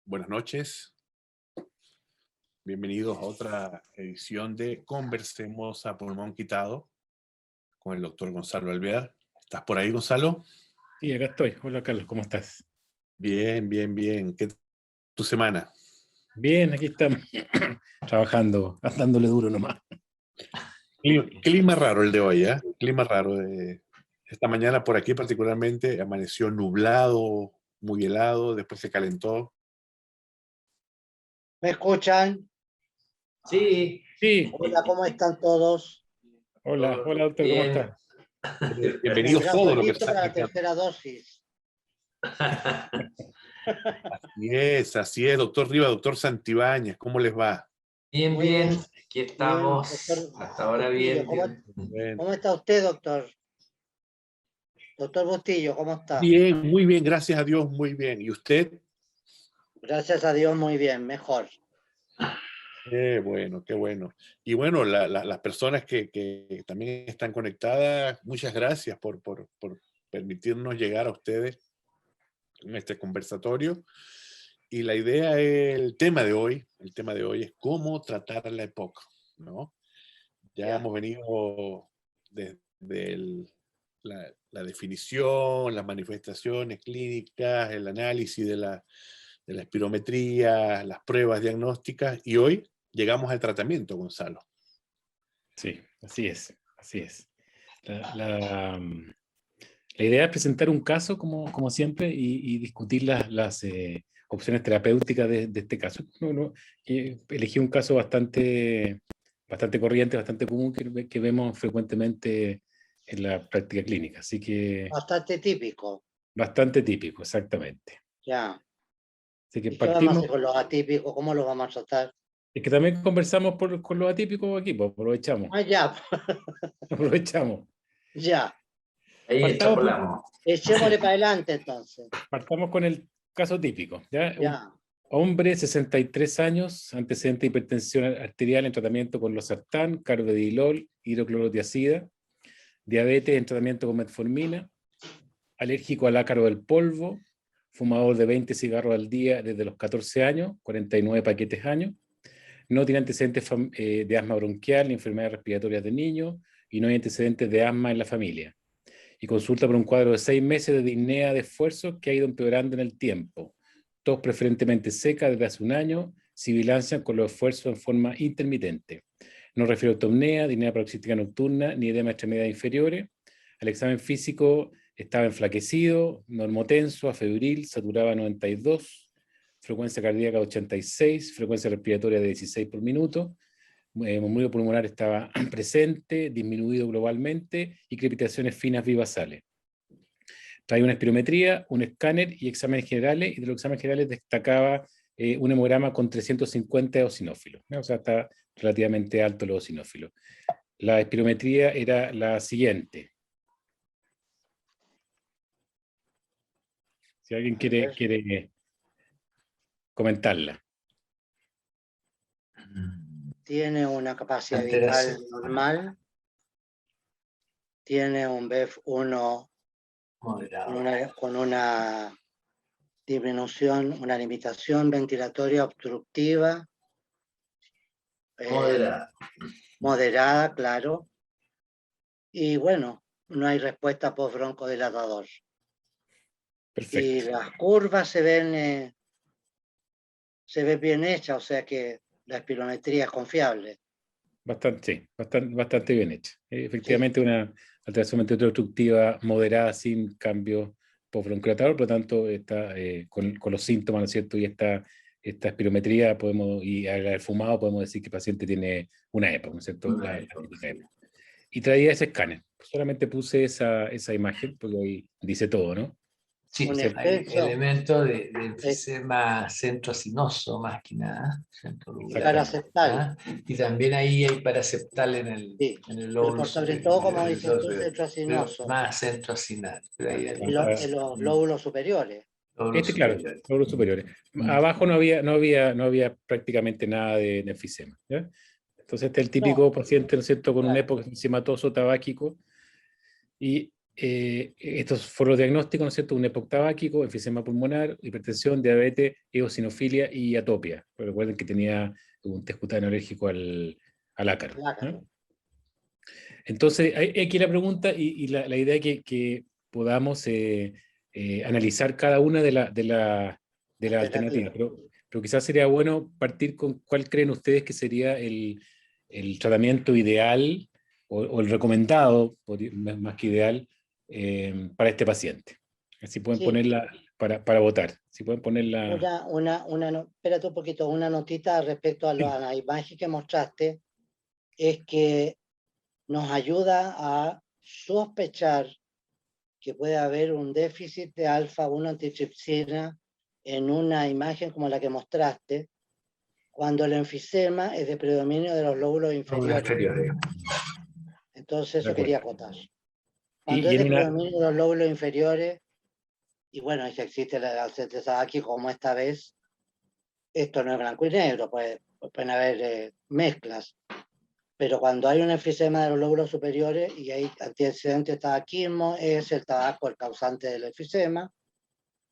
Buenas noches. Bienvenidos a otra edición de Conversemos a Pulmón Quitado con el doctor Gonzalo Alvear. ¿Estás por ahí, Gonzalo? Sí, acá estoy. Hola, Carlos, ¿cómo estás? Bien, bien, bien. ¿Qué tal tu semana? Bien, aquí estamos trabajando, dándole duro nomás. Clima raro el de hoy, ¿eh? Clima raro. Esta mañana por aquí particularmente amaneció nublado, muy helado, después se calentó. ¿Me escuchan? Sí. Sí, Hola, ¿cómo están todos? hola, doctor, ¿cómo Bien. estás? Bienvenidos Ya todos estoy los que listo están para la aquí. tercera dosis. Así es, doctor Riva, doctor Santibáñez, ¿cómo les va? Bien, Muy bien. bien. Aquí estamos. Doctor Hasta ahora Bustillo, bien. Bien. ¿cómo está usted, doctor? Doctor Bustillo, ¿cómo está? Bien, muy bien, gracias a Dios, muy bien. ¿Y usted? Gracias a Dios, muy bien, mejor. Qué bueno, qué bueno. Y bueno, las personas que también están conectadas, muchas gracias por permitirnos llegar a ustedes en este conversatorio. Y la idea, el tema de hoy es cómo tratar la EPOC, ¿no? Ya hemos venido desde la definición, las manifestaciones clínicas, el análisis de la espirometría, las pruebas diagnósticas, y hoy llegamos al tratamiento, Gonzalo. Sí, así es, así es. La idea es presentar un caso, como siempre, y discutir las opciones terapéuticas de este caso. Elegí un caso bastante corriente, bastante común, que vemos frecuentemente en la práctica clínica. Así que Bastante típico. bastante típico, exactamente. Ya. Así que ¿Y qué vamos a partimos. hacer con los atípicos? ¿Cómo los vamos a tratar? Es que también conversamos con los atípicos aquí, pues aprovechamos. Ah, ya, Aprovechamos. ya. Ahí Partamos, extrapolamos. Echémosle para adelante entonces. partamos con el caso típico. ¿Ya? Ya. Hombre, 63 años, antecedente de hipertensión arterial en tratamiento con losartán, carvedilol, hidroclorotiazida, diabetes en tratamiento con metformina, alérgico al ácaro del polvo, fumador de 20 cigarros al día desde los 14 años, 49 paquetes años, no tiene antecedentes de asma bronquial ni enfermedades respiratorias de niño, y no hay antecedentes de asma en la familia. Y consulta por un cuadro de 6 meses de disnea de esfuerzo que ha ido empeorando en el tiempo. Tos preferentemente seca desde hace un año, sibilancia con los esfuerzos en forma intermitente. No refiere a automnea, disnea paroxística nocturna, ni edema extremidades inferiores. Al examen físico estaba enflaquecido, normotenso, afebril, saturaba 92, frecuencia cardíaca 86, frecuencia respiratoria de 16 por minuto, murmullo pulmonar estaba presente, disminuido globalmente, y crepitaciones finas bivasales. Traía una espirometría, un escáner y exámenes generales, y de los exámenes generales destacaba un hemograma con 350 eosinófilos, ¿no? O sea, está relativamente alto los eosinófilos. La espirometría era la siguiente. Si alguien quiere comentarla. Tiene una capacidad vital normal. Tiene un BEF1 con una disminución, una limitación ventilatoria obstructiva. Moderada, claro. Y bueno, no hay respuesta post-broncodilatador. Perfecto. Y las curvas se ven bien hechas, o sea que la espirometría es confiable. Bastante bien hecha. Efectivamente, sí. Una alteración ventilatoria obstructiva moderada sin cambio postbronquiolatorio, por lo tanto, está con los síntomas, ¿no es cierto? Y esta espirometría y al haber fumado podemos decir que el paciente tiene una EPO, ¿no es cierto? La EPO. Y traía ese escáner. Solamente puse esa imagen, porque ahí dice todo, ¿no? Sí, hay elementos de enfisema centroacinoso más que nada. Paraceptal. Y también ahí hay paraceptal en el lóbulo. Pero sobre todo, como dices tú, centroacinoso. Más centroacinal. En los lóbulos superiores. Claro, lóbulos superiores. Abajo no había prácticamente nada de enfisema, ¿ya? Entonces este es el típico paciente, ¿no es cierto?, con un EPO enfisematoso tabáquico, y estos fueron los diagnósticos, ¿no es cierto? Un EPOC tabáquico, enfisema pulmonar, hipertensión, diabetes, eosinofilia y atopia. Pero recuerden que tenía un test cutáneo alérgico al ácaro. Claro. Entonces, hay aquí la pregunta y la idea es que podamos analizar cada una de las alternativas. Pero quizás sería bueno partir con cuál creen ustedes que sería el tratamiento ideal o el recomendado, más que ideal, para este paciente. Así pueden Sí. ponerla para votar. Si pueden ponerla. Espérate un poquito, una notita respecto a la imagen que mostraste, es que nos ayuda a sospechar que puede haber un déficit de alfa-1 antitripsina en una imagen como la que mostraste, cuando el enfisema es de predominio de los lóbulos inferiores. Entonces eso quería acotar. Cuando es de predominio de los lóbulos inferiores, y bueno, si existe la certeza aquí como esta vez, esto no es blanco y negro, pueden haber mezclas. Pero cuando hay un enfisema de los lóbulos superiores y hay antecedentes de tabaquismo, es el tabaco el causante del enfisema.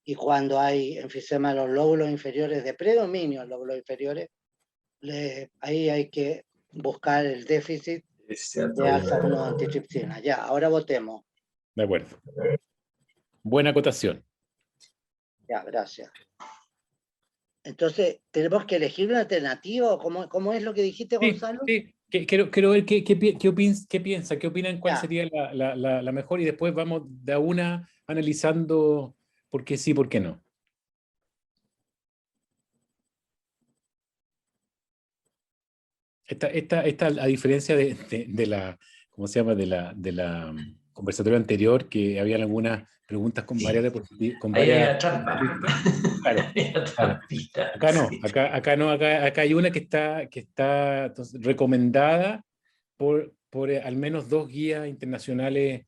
Y cuando hay enfisema de los lóbulos inferiores, de predominio en los lóbulos inferiores, ahí hay que buscar el déficit de alfa-1 antitripsina. Ya, ahora votemos. De acuerdo. Buena acotación. Ya, gracias. Entonces, ¿tenemos que elegir una alternativa? ¿Cómo es lo que dijiste, Gonzalo? Sí. Quiero ver qué piensa, qué opinan, cuál sería la mejor, y después vamos de a una analizando por qué sí, por qué no. Esta a diferencia de la, ¿cómo se llama? De la conversatorio anterior, que habían algunas preguntas con varias diapositivas. Ahí hay trampa. Claro. Acá no, acá no, acá hay una que está entonces, recomendada por al menos 2 guías internacionales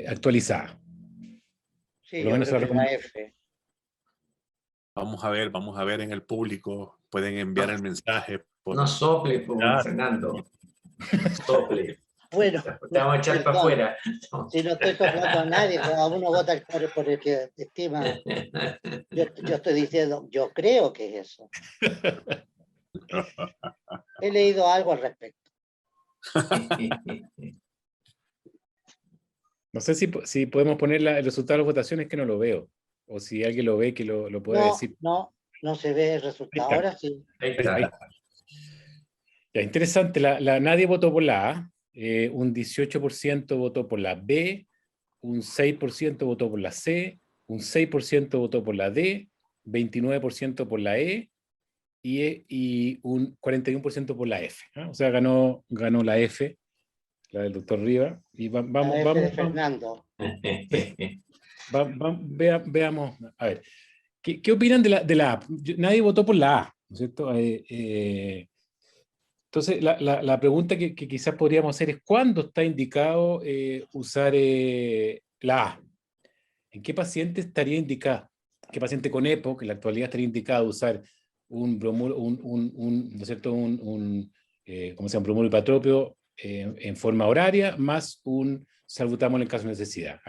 actualizadas. Sí, por lo menos la F. Vamos a ver en el público, pueden enviar el mensaje. No sople, Fernando. Sople. Bueno, te vamos a echar para afuera. Si no estoy soplando a nadie, cada uno vota por el que estima. Yo estoy diciendo, yo creo que es eso. He leído algo al respecto. No sé si podemos poner el resultado de las votaciones, que no lo veo. O si alguien lo ve, que lo pueda decir. No se ve el resultado. Ahora sí. Ahí está. Ya, interesante. Nadie votó por la A. Un 18% votó por la B. Un 6% votó por la C. Un 6% votó por la D. 29% por la E. Y un 41% por la F. O sea, ganó la F, la del doctor Riva. Y vamos. De Fernando. Veamos. A ver. ¿Qué opinan de la A? Nadie votó por la A, ¿no es cierto? Entonces, la pregunta que quizás podríamos hacer es: ¿cuándo está indicado usar la A? ¿En qué paciente estaría indicado? ¿Qué paciente con EPO, que en la actualidad estaría indicado usar un bromuro, ¿no es cierto? ¿Cómo se llama? Bromuro hipatropio en forma horaria, más un salbutamol en caso de necesidad?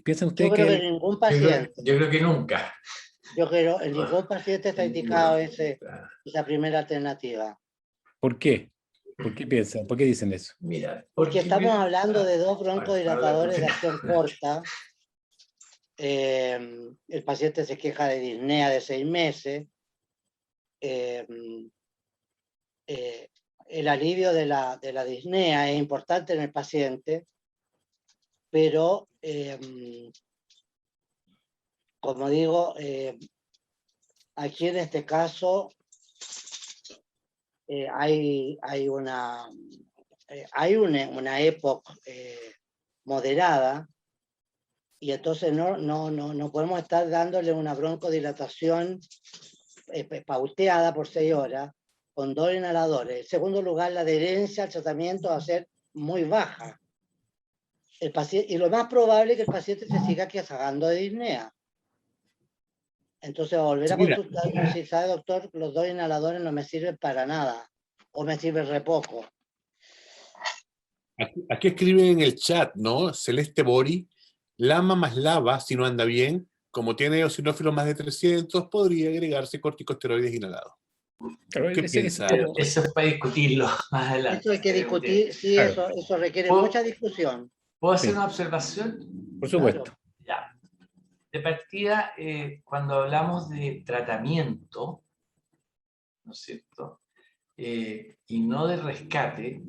¿Piensan ustedes yo creo que en ningún paciente? Yo creo que nunca. Yo creo en ningún paciente está indicado esa primera alternativa. ¿Por qué? ¿Por qué piensan? ¿Por qué dicen eso? Mira, porque estamos hablando de 2 broncodilatadores de acción corta. El paciente se queja de disnea de 6 meses. El alivio de la disnea es importante en el paciente, pero como digo, aquí en este caso hay una época moderada, y entonces no podemos estar dándole una broncodilatación pauteada por 6 horas con 2 inhaladores. En segundo lugar, la adherencia al tratamiento va a ser muy baja. El paciente, y lo más probable es que el paciente se siga quejando de disnea. Entonces, va a volver a consultar si sabe, doctor, los 2 inhaladores no me sirven para nada, o me sirven re poco. Aquí escriben en el chat, ¿no? Celeste Bori, lama más lava, si no anda bien, como tiene eosinófilos más de 300, podría agregarse corticosteroides inhalados. Claro, ¿Qué ese piensa? como- Eso es para discutirlo más adelante. Eso hay que discutir, sí, Claro. eso requiere ¿Puedo, mucha discusión. ¿puedo hacer Sí. una observación? Por supuesto. Claro. Ya. De partida, cuando hablamos de tratamiento, ¿no es cierto? Y no de rescate,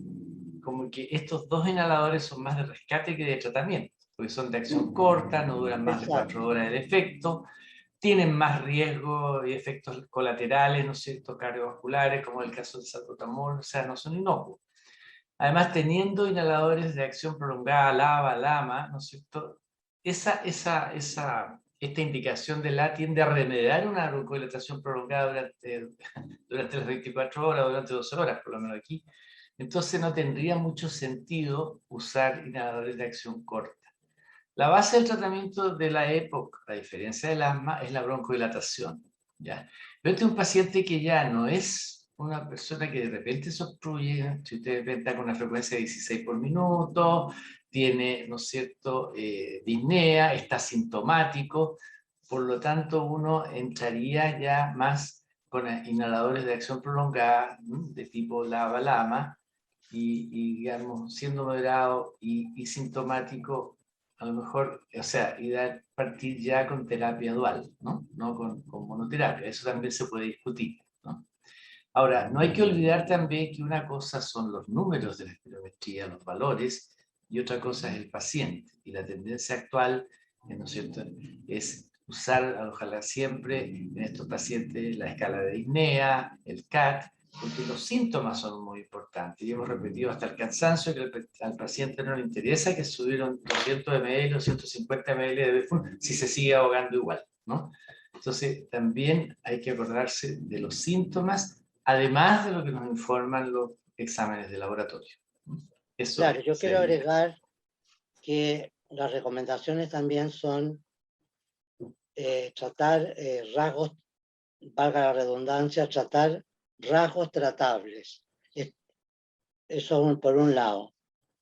como que estos dos inhaladores son más de rescate que de tratamiento, porque son de acción corta, no duran más de 4 horas de efecto, tienen más riesgo y efectos colaterales, ¿no es cierto?, cardiovasculares, como el caso del salbutamol, o sea, no son inocuos. Además, teniendo inhaladores de acción prolongada, LAVA, LAMA, ¿no es cierto?, esta indicación de la tiende a remediar una broncodilatación prolongada durante las 24 horas, durante 12 horas, por lo menos aquí. Entonces no tendría mucho sentido usar inhaladores de acción corta. La base del tratamiento de la EPOC, a diferencia del asma, es la broncodilatación, ¿ya? Pero este es un paciente que ya no es una persona que de repente se obstruye, si usted está con una frecuencia de 16 por minuto, tiene, ¿no es cierto?, disnea, está sintomático, por lo tanto uno entraría ya más con inhaladores de acción prolongada, de tipo LAVA-LAMA, y digamos, siendo moderado y sintomático, a lo mejor, o sea, partir ya con terapia dual, ¿no? No con monoterapia, eso también se puede discutir, ¿no? Ahora, no hay que olvidar también que una cosa son los números de la espirometría, los valores, y otra cosa es el paciente. Y la tendencia actual, ¿no es cierto?, es usar, ojalá siempre, en estos pacientes la escala de disnea, el CAT, porque los síntomas son muy importantes. Y hemos repetido hasta el cansancio que al paciente no le interesa que subieron 200 ml o 150 ml de Befun si se sigue ahogando igual, ¿no? Entonces, también hay que acordarse de los síntomas, además de lo que nos informan los exámenes de laboratorio. Eso Claro, yo quiero sería. agregar que las recomendaciones también son tratar rasgos, valga la redundancia, tratar rasgos tratables. Eso por un lado.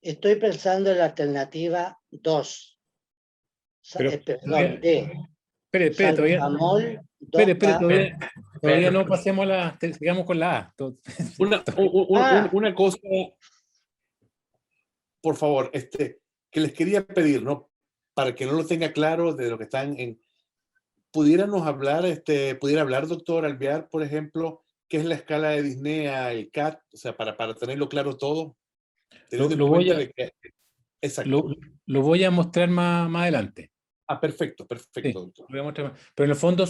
Estoy pensando en la alternativa 2. Pero Perdón, D. espere, Salbutamol espere, 2K. todavía no pasemos sigamos con la A. Una cosa, por favor, que les quería pedir, ¿no? Para que no lo tenga claro de lo que están en... ¿Pudiéramos hablar, pudiera hablar, doctor Alvear, por ejemplo, qué es la escala de disnea, el CAT, o sea, para tenerlo claro todo, teniendo en cuenta de que... Exacto. Lo voy a mostrar más adelante. Ah, perfecto, Sí, doctor. lo voy a mostrar más. Pero en el fondo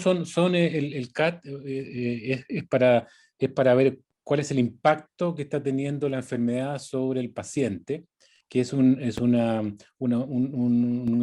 el CAT es para ver cuál es el impacto que está teniendo la enfermedad sobre el paciente, que es una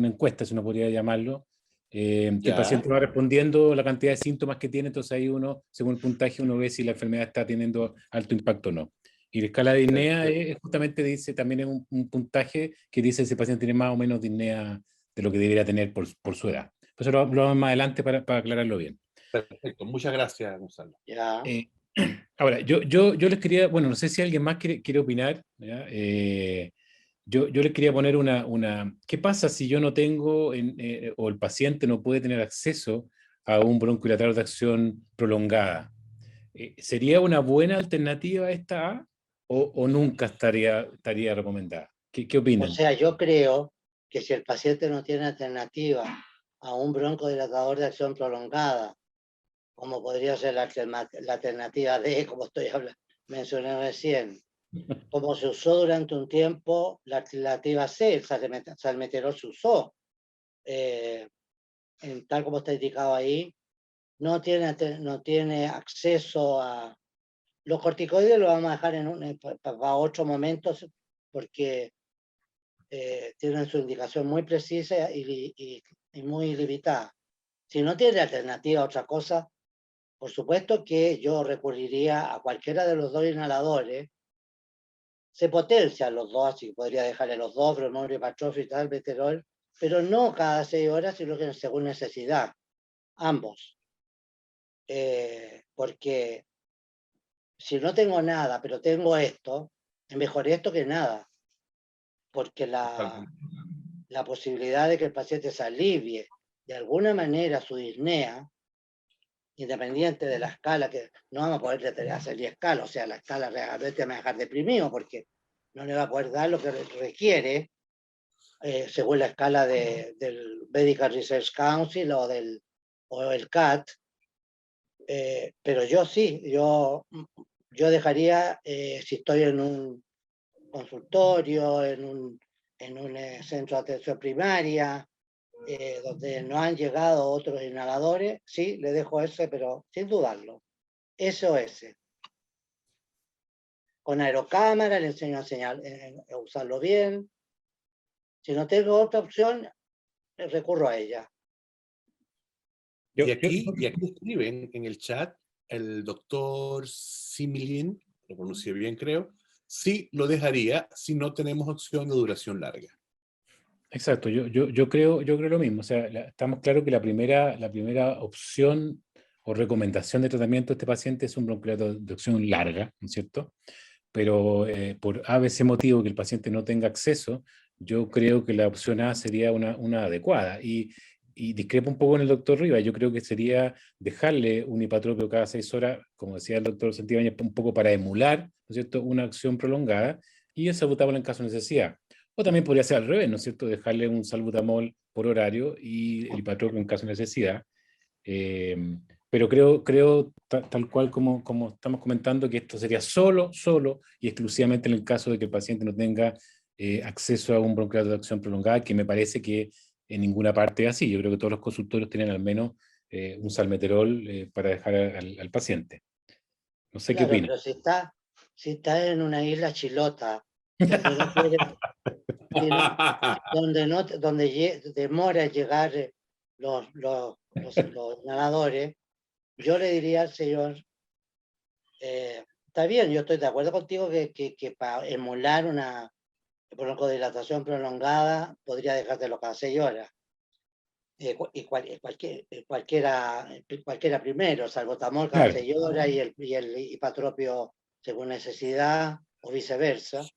encuesta, si uno podría llamarlo, que el paciente va respondiendo la cantidad de síntomas que tiene, entonces ahí uno, según el puntaje, uno ve si la enfermedad está teniendo alto impacto o no. Y la escala de disnea justamente dice, también es un puntaje que dice si el paciente tiene más o menos disnea de lo que debería tener por su edad. Pues lo vamos más adelante para aclararlo bien. Perfecto, muchas gracias, Gonzalo. Ya. Ahora, yo les quería, bueno, no sé si alguien más quiere opinar, ¿ya? Yo les quería poner ¿qué pasa si yo no tengo, o el paciente no puede tener acceso a un broncodilatador de acción prolongada? ¿Sería una buena alternativa esta A o nunca estaría recomendada? ¿Qué O opinan? sea, yo creo que si el paciente no tiene alternativa a un broncodilatador de acción prolongada, como podría ser la alternativa D, como mencioné recién, como se usó durante un tiempo la alternativa C, el salmeterol se usó, tal como está indicado ahí, no tiene acceso a... Los corticoides lo vamos a dejar para otro momento, porque tienen su indicación muy precisa y muy limitada. Si no tiene alternativa a otra cosa, por supuesto que yo recurriría a cualquiera de los dos inhaladores. Se potencian los dos, así que podría dejarle los dos, bromorio, patrofio y tal, beterol, pero no cada 6 horas, sino que según necesidad, ambos. Porque si no tengo nada, pero tengo esto, es mejor esto que nada. porque Totalmente. la posibilidad de que el paciente se alivie de alguna manera su disnea, independiente de la escala, que no vamos a poder hacer 10 escalas, o sea, la escala realmente me va a dejar deprimido porque no le va a poder dar lo que requiere, según la escala del Medical Research Council o el CAT, pero yo sí, yo dejaría, si estoy en un consultorio, en un centro de atención primaria, donde no han llegado otros inhaladores, sí, le dejo ese, pero sin dudarlo, SOS. Con aerocámara le enseño a usarlo bien. Si no tengo otra opción, recurro a ella. Y aquí escriben en el chat el doctor Similin, lo pronuncié bien creo, sí lo dejaría si no tenemos opción de duración larga. Exacto, yo creo lo mismo. O sea, estamos claros que la primera opción o recomendación de tratamiento de este paciente es un bronquiolato de acción larga, ¿no es cierto? Pero por ABC motivo que el paciente no tenga acceso, yo creo que la opción A sería una adecuada. Y discrepo un poco en el doctor Rivas. Yo creo que sería dejarle un hipatropio cada 6 horas, como decía el doctor Santibáñez, un poco para emular, ¿no es cierto?, una acción prolongada, y el salbutamol en caso de necesidad. O también podría ser al revés, ¿no es cierto?, dejarle un salbutamol por horario y el hipatropio en caso de necesidad. Pero creo tal cual como estamos comentando, que esto sería solo y exclusivamente en el caso de que el paciente no tenga acceso a un bronquiolato de acción prolongada, que me parece que en ninguna parte es así. Yo creo que todos los consultorios tienen al menos un salmeterol para dejar al paciente. No sé qué Claro, opina. pero si está en una isla chilota, donde no quiere, donde demora en llegar los inhaladores, yo le diría al señor, está bien, yo estoy de acuerdo contigo que para emular una broncodilatación prolongada podría dejártelo cada 6 horas. Cualquiera primero, salbutamol cada Claro, 6 horas y el hipatropio según necesidad o viceversa.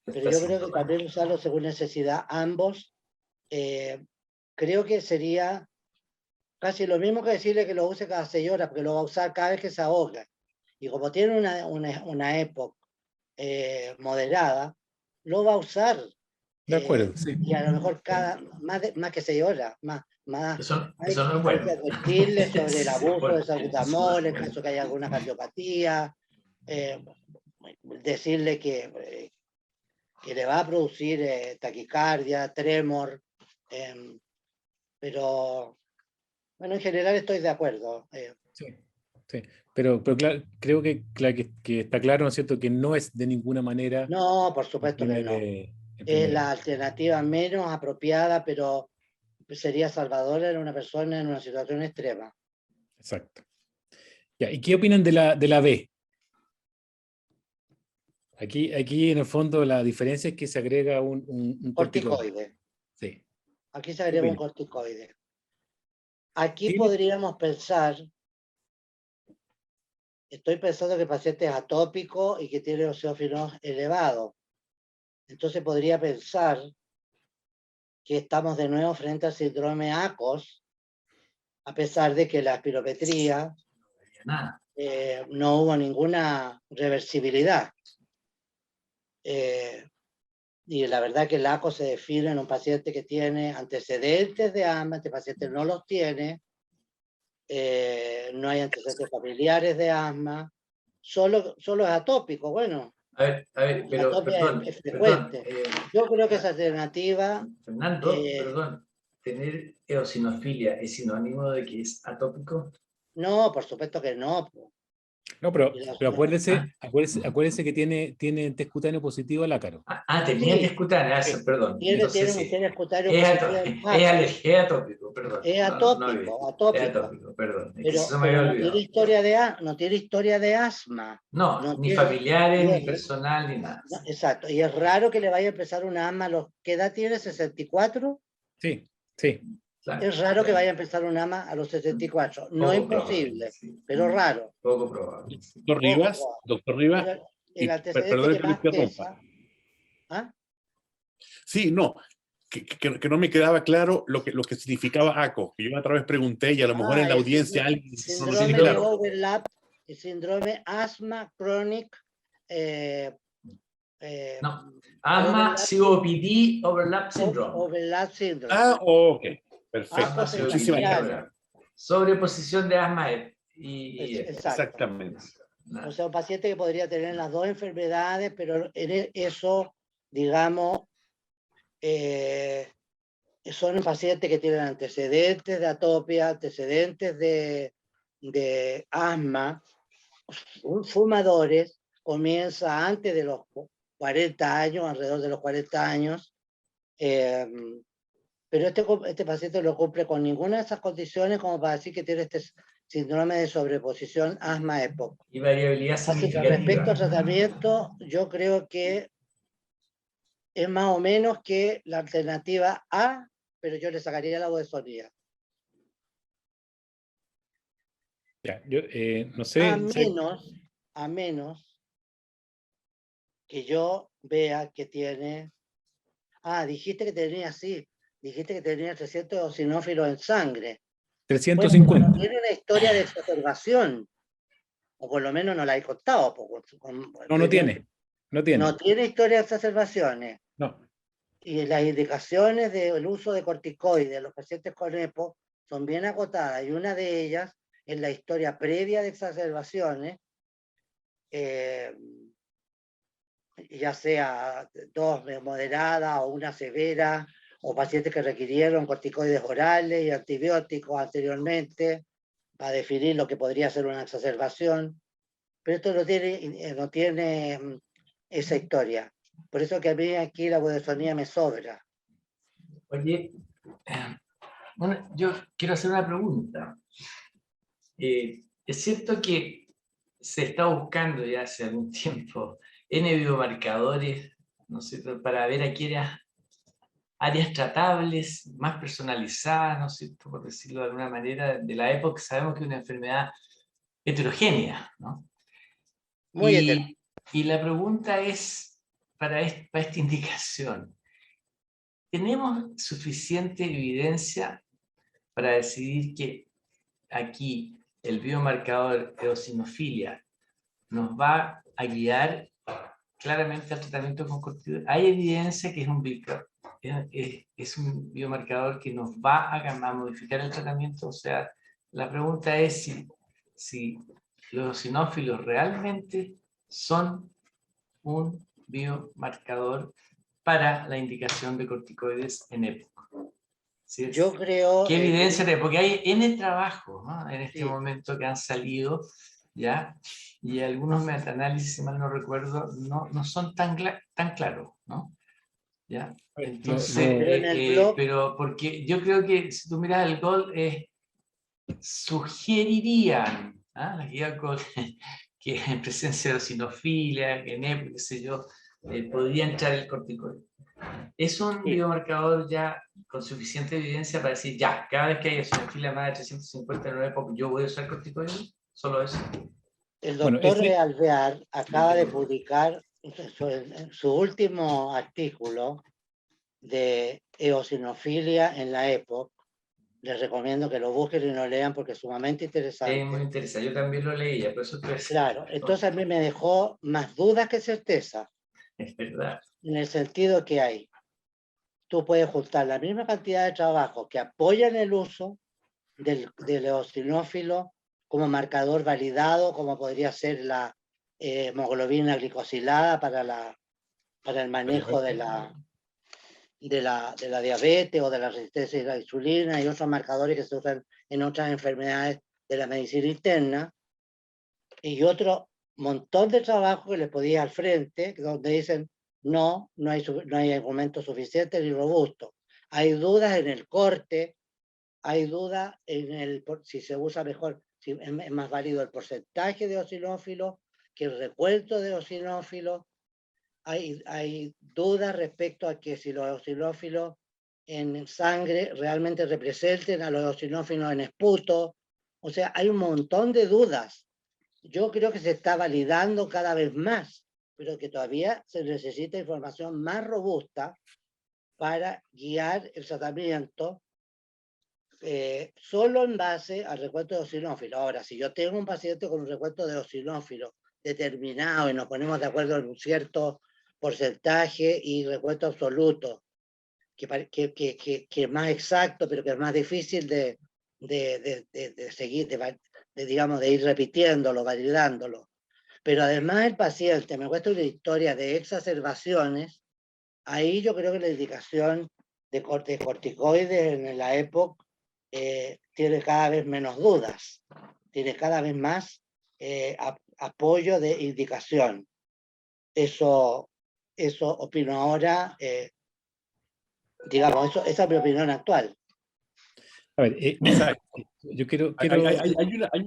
Pero yo creo que también usarlo según necesidad, ambos, creo que sería casi lo mismo que decirle que lo use cada 6 horas, porque lo va a usar cada vez que se ahoga. Y como tiene una época moderada, lo va a usar. de acuerdo, sí. Y a lo mejor más que 6 horas, más Eso hay no es que bueno. advertirle sobre el Sí, abuso de eso no salbutamol, es en bueno. caso que haya alguna cardiopatía, decirle que le va a producir taquicardia, tremor, pero bueno, en general estoy de acuerdo. Sí, sí. Pero claro, creo que está claro, ¿no es cierto?, que no es de ninguna manera No, por el supuesto que primer, no. el Es primer la alternativa menos apropiada, pero sería salvadora en una persona en una situación extrema. Exacto. Ya, ¿y qué opinan de la B? Aquí en el fondo la diferencia es que se agrega un corticoide. Corticoide. Sí. Aquí se ¿Qué agrega un opinan? corticoide. Aquí ¿Tiene? podríamos pensar, estoy pensando que el paciente es atópico y que tiene eosinofilos elevados. Entonces podría pensar que estamos de nuevo frente al síndrome ACOS, a pesar de que la espirometría Nada. no hubo ninguna reversibilidad. Y la verdad que el ACOS se define en un paciente que tiene antecedentes de asma, este paciente no los tiene, no hay antecedentes familiares de asma, solo es atópico. Bueno, A ver, la pero atopia perdón, es frecuente. Yo creo que esa alternativa, Fernando, perdón, ¿tener eosinofilia es sinónimo de que es atópico? no, por supuesto que no. No, Y pero ¿Ah? acuérdese que tiene test cutáneo positivo al ácaro. Tenía Sí, que escuchar, Sí, perdón. tiene Entonces un sí. tiene escutario Es, positivo al ACOS, es atópico, perdón. es No había atópico, visto. Es atópico, atópico, perdón. Es que pero, eso me pero había no tiene olvidado. historia no tiene historia de asma, No, no ni tiene, familiares, y ni es, personal, ni nada. no, exacto, y es raro que le vaya a empezar una asma ¿qué edad tiene? ¿64? sí, sí. Claro, Es raro que claro. vaya a empezar un AMA a los 74. No Poco probable, imposible, sí. pero raro. Poco probable, sí. Poco probable. Doctor Rivas, Pero el y antecedente perdone que que lo más interrumpa. pesa. ¿Ah? Sí, no, que no me quedaba claro lo que significaba ACO, que yo otra vez pregunté y a lo mejor en la el audiencia alguien no lo tiene síndrome de claro. overlap, el síndrome asma chronic, No, asma, overlap, COPD, overlap syndrome. overlap syndrome. Ah, ok, perfecto. Asma, ACOS Muchísimas espacial. gracias. Sobreposición de asma y Exacto. Exactamente. O sea, un paciente que podría tener las dos enfermedades, pero eso, digamos, son pacientes que tienen antecedentes de atopia, antecedentes de asma, fumadores, comienza antes de los 40 años, alrededor de los 40 años, pero este paciente no cumple con ninguna de esas condiciones como para decir que tiene este síndrome de sobreposición asma-EPOC. y variabilidad Así que respecto al significativa. tratamiento, yo creo que es más o menos que la alternativa A, pero yo le sacaría la budesonía. Ya, yo no sé, A menos que yo vea que tiene... dijiste que tenía, sí, dijiste que tenía 300 eosinófilos en sangre. Bueno, 350. pero tiene una historia de exacerbación, o por lo menos no la he contado. No tiene. No tiene. No tiene historia de exacerbaciones. No. Y las indicaciones del uso de corticoides en los pacientes con EPO son bien acotadas, y una de ellas es la historia previa de exacerbaciones, ya sea dos moderadas o una severa, o pacientes que requirieron corticoides orales y antibióticos anteriormente para definir lo que podría ser una exacerbación, pero esto no tiene esa historia. Por eso que a mí aquí la budesonía me sobra. Oye, bueno, yo quiero hacer una pregunta. Es cierto que se está buscando ya hace algún tiempo N biomarcadores, ¿no sé, para ver aquellas áreas tratables, más personalizadas, ¿no es cierto?, por decirlo de alguna manera, de la época. Sabemos que es una enfermedad heterogénea, ¿no? Muy heterogénea. Y la pregunta es, para esta indicación, ¿tenemos suficiente evidencia para decidir que aquí el biomarcador eosinofilia nos va a guiar claramente al tratamiento con corticoides? ¿Hay evidencia que es un biomarcador que nos va a modificar el tratamiento? O sea, la pregunta es si los eosinófilos realmente son un biomarcador para la indicación de corticoides en época. ¿Sí? Yo creo... ¿Qué evidencia tiene? Porque hay N trabajos, ¿no?, en este sí. momento que han salido, ¿ya? Y algunos metaanálisis, si mal no recuerdo, no son tan claros, ¿no? ¿Ya? Entonces, Pero en el blog... pero porque yo creo que si tú miras el GOL, sugerirían, la guía GOL, que en presencia de eosinofilia, que en época, qué sé yo, podría entrar el corticoide. ¿Es un biomarcador ya con suficiente evidencia para decir, ya, cada vez que hay eosinofilia más de 350 en una época, yo voy a usar corticoides? ¿Solo eso? El doctor Alvear acaba de publicar su último artículo de eosinofilia en la EPOC. Les recomiendo que lo busquen y lo lean porque es sumamente interesante. Es muy interesante, yo también lo leía, por eso Claro, entonces a mí me dejó más dudas que certeza. Es verdad. En el sentido que tú puedes juntar la misma cantidad de trabajos que apoyan el uso del eosinófilo como marcador validado, como podría ser la hemoglobina glicosilada para el manejo de la diabetes o de la resistencia a la insulina y otros marcadores que se usan en otras enfermedades de la medicina interna, y otro montón de trabajo que les podía ir al frente, donde dicen no hay argumentos suficientes ni robustos. Hay dudas en el corte, hay dudas en si se usa mejor, si es más válido el porcentaje de eosinófilos que el recuento de eosinófilos. Hay dudas respecto a que si los eosinófilos en sangre realmente representen a los eosinófilos en esputo. O sea, hay un montón de dudas. Yo creo que se está validando cada vez más, pero que todavía se necesita información más robusta para guiar el tratamiento solo en base al recuento de eosinófilos. Ahora, si yo tengo un paciente con un recuento de eosinófilos determinado y nos ponemos de acuerdo en un cierto porcentaje y recuento absoluto, que es más exacto, pero que es más difícil de seguir, digamos, de ir repitiéndolo, validándolo. Pero además el paciente me cuesta una historia de exacerbaciones, ahí yo creo que la indicación de corticoides en la época tiene cada vez menos dudas, tiene cada vez más apoyo de indicación. Eso opino ahora, digamos, esa es mi opinión actual. A ver, Exacto. yo quiero... Hay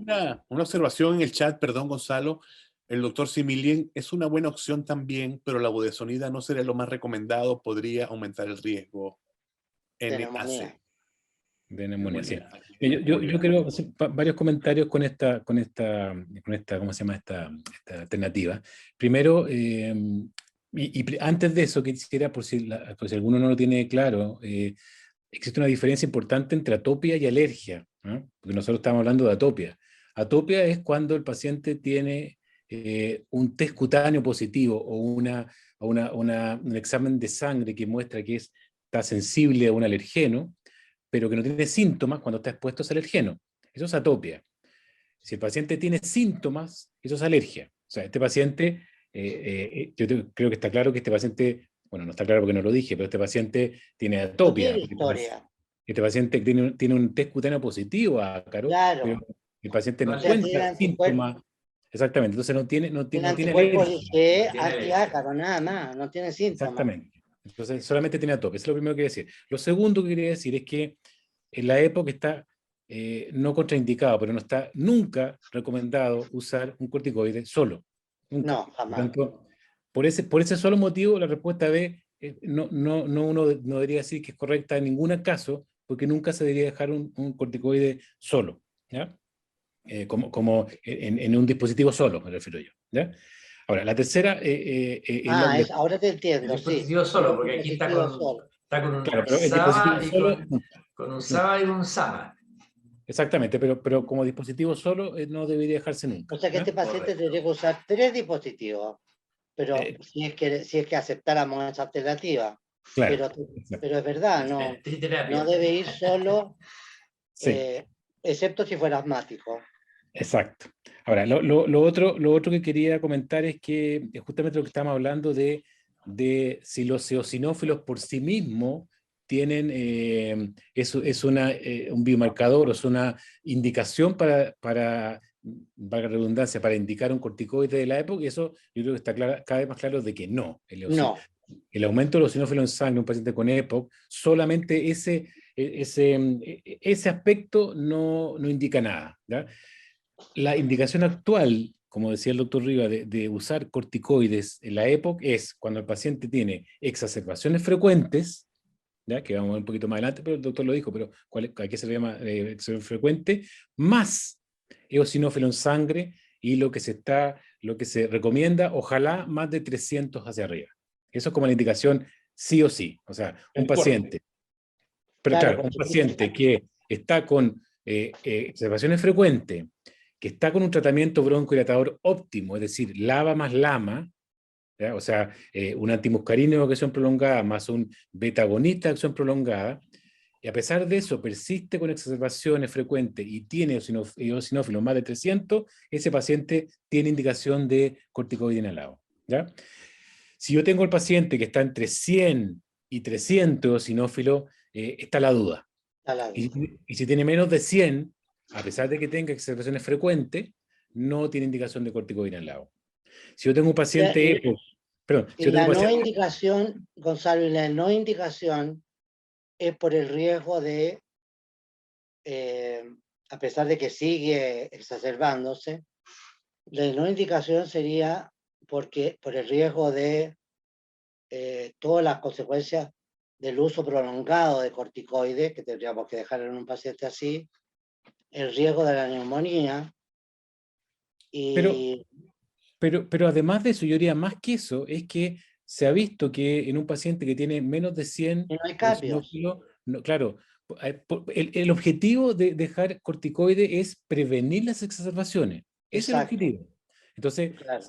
una observación en el chat, perdón, Gonzalo. El doctor Similien es una buena opción también, pero la budesonida no sería lo más recomendado, podría aumentar el riesgo. De neumonía. NAC. De neumonía, sí. Neumonía. Yo quiero hacer varios comentarios con esta, ¿cómo se llama esta alternativa? Primero, antes de eso, quisiera, por si alguno no lo tiene claro, existe una diferencia importante entre atopia y alergia, ¿no? Porque nosotros estamos hablando de atopia. Atopia es cuando el paciente tiene un test cutáneo positivo o un examen de sangre que muestra que está sensible a un alergeno, pero que no tiene síntomas cuando está expuesto a ese alergeno. Eso es atopia. Si el paciente tiene síntomas, eso es alergia. O sea, este paciente, creo que está claro que este paciente, bueno, no está claro porque no lo dije, pero este paciente tiene atopia. No tiene historia. Este paciente tiene un test cutáneo positivo, ácaro, Claro. pero el paciente no O sea, encuentra síntomas. Exactamente, entonces no tiene anticuerpos alergia. antiácaro, nada más, no tiene síntomas. Exactamente. Entonces solamente tiene atopia, eso es lo primero que quería decir. Lo segundo que quería decir es que en la época está no contraindicado, pero no está nunca recomendado usar un corticoide solo. Nunca. No, jamás. Por tanto, por ese solo motivo, la respuesta B uno no debería decir que es correcta en ningún caso, porque nunca se debería dejar un corticoide solo, ¿ya? Como en un dispositivo solo, me refiero yo, ¿ya? Ahora, la tercera... ahora te entiendo, el sí. dispositivo solo, porque aquí está con un Claro, pero el SABA dispositivo y solo... con un SABA y un SAMA. Exactamente, pero como dispositivo solo no debería dejarse nunca. O sea que ¿ya? este paciente tendría que usar 3 dispositivos, pero si es que aceptáramos esa alternativa. Claro. Pero es verdad, no debe ir solo, Sí. excepto si fuera asmático. Exacto. Ahora, lo otro que quería comentar es que justamente lo que estamos hablando de si los eosinófilos por sí mismos tienen, es un biomarcador o es una indicación para valga la redundancia, para indicar un corticoide de la época, y eso yo creo que está cada vez más claro de que no. El aumento de los eosinófilos en sangre en un paciente con EPOC, solamente ese aspecto no indica nada, ¿ya? La indicación actual, como decía el doctor Riva, de usar corticoides en la época es cuando el paciente tiene exacerbaciones frecuentes, ¿ya? Que vamos a ver un poquito más adelante, pero el doctor lo dijo, pero ¿a qué se le llama exacerbación frecuente? Más eosinófilo en sangre y lo que se recomienda, ojalá más de 300 hacia arriba. Eso es como la indicación sí o sí. O sea, un paciente, pero claro, un paciente que está con exacerbaciones frecuentes, que está con un tratamiento broncohilatador óptimo, es decir, LABA más LAMA, ¿ya? O sea, un antimuscarino de acción prolongada más un beta-agonista de acción prolongada, y a pesar de eso persiste con exacerbaciones frecuentes y tiene eosinófilos más de 300, ese paciente tiene indicación de corticoide inhalado, ¿ya? Si yo tengo el paciente que está entre 100 y 300 eosinófilos, está la duda. Y si tiene menos de 100, a pesar de que tenga exacerbaciones frecuentes, no tiene indicación de corticoide inhalado. Si yo tengo un paciente EPOC, perdón. Y la no indicación, Gonzalo, y la no indicación es por el riesgo de, a pesar de que sigue exacerbándose, la no indicación sería por el riesgo de todas las consecuencias del uso prolongado de corticoides, que tendríamos que dejar en un paciente así, el riesgo de la neumonía. Pero además de eso, yo diría más que eso, es que se ha visto que en un paciente que tiene menos de 100 Y no hay cambios. eosinófilos, claro, el objetivo de dejar corticoide es prevenir las exacerbaciones. Ese es el Exacto. objetivo. Entonces, Claro.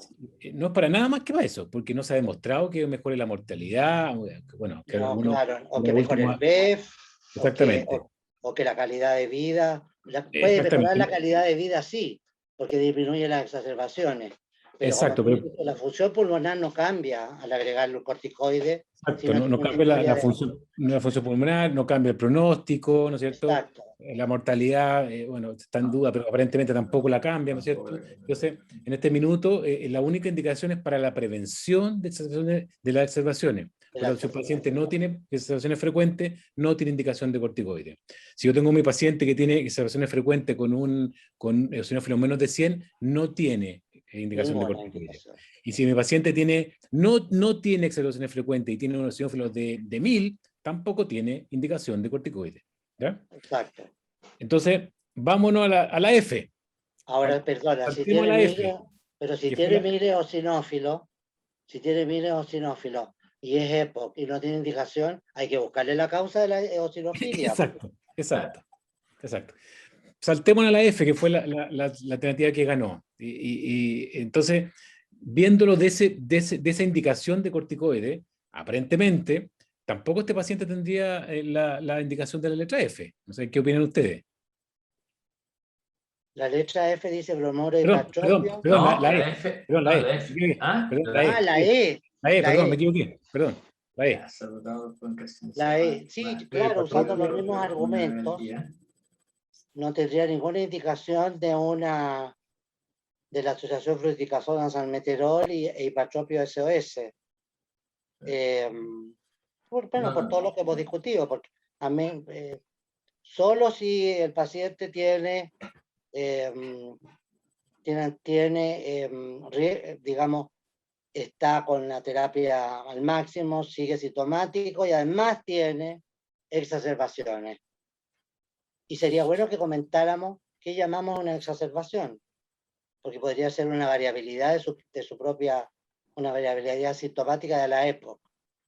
no es para nada más que para eso, porque no se ha demostrado que mejore la mortalidad, bueno, que No, algunos, claro, o la que mejore el última- BEF, exactamente, o que la calidad de vida, puede mejorar exactamente, la calidad de vida, sí, porque disminuye las exacerbaciones, pero como exacto, tú pero dices, la función pulmonar no cambia al agregarle un corticoide, exacto, sino no, que no una cambia historia la función pulmonar, no cambia el pronóstico, ¿no es cierto? Exacto. La mortalidad, bueno, está en duda, pero aparentemente tampoco la cambia, ¿no es cierto? Entonces, en este minuto, la única indicación es para la prevención de las exacerbaciones. Por lo tanto, si un paciente no tiene exacerbaciones frecuentes, no tiene indicación de corticoide. Si yo tengo mi paciente que tiene exacerbaciones frecuentes con eosinófilos menos de 100, no tiene indicación de Ninguna corticoide. indicación. Y si mi paciente no tiene exacerbaciones frecuentes y tiene unos eosinófilos de 1000, tampoco tiene indicación de corticoide. ¿Ya? Exacto. Entonces, vámonos a la F. Ahora, perdona, si Partimos a tiene la F. pero si Que fue tiene miles eosinófilos, si tiene miles eosinófilos y es EPOC y no tiene indicación, hay que buscarle la causa de la eosinofilia. Exacto, exacto, exacto. Saltemos a la F, que fue la alternativa que ganó. Y entonces, viéndolo de esa indicación de corticoide, aparentemente, tampoco este paciente tendría la indicación de la letra F. No sé, ¿qué opinan ustedes? La letra F dice bromuro y Perdón, patropio. perdón, No, la la E. F. Perdón, la No, E. la Me F. equivoqué. ¿Ah? Perdón, la E. La E. La E, La perdón, me E. equivoqué. Perdón, la E. La E. Sí, claro, usando los mismos argumentos, no tendría ninguna indicación de la asociación fluticasona salmeterol e hipatropio SOS. Por todo lo que hemos discutido, porque a mí, solo si el paciente tiene, digamos, está con la terapia al máximo, sigue sintomático y además tiene exacerbaciones. Y sería bueno que comentáramos qué llamamos una exacerbación, porque podría ser una variabilidad de su propia, una variabilidad sintomática de la época.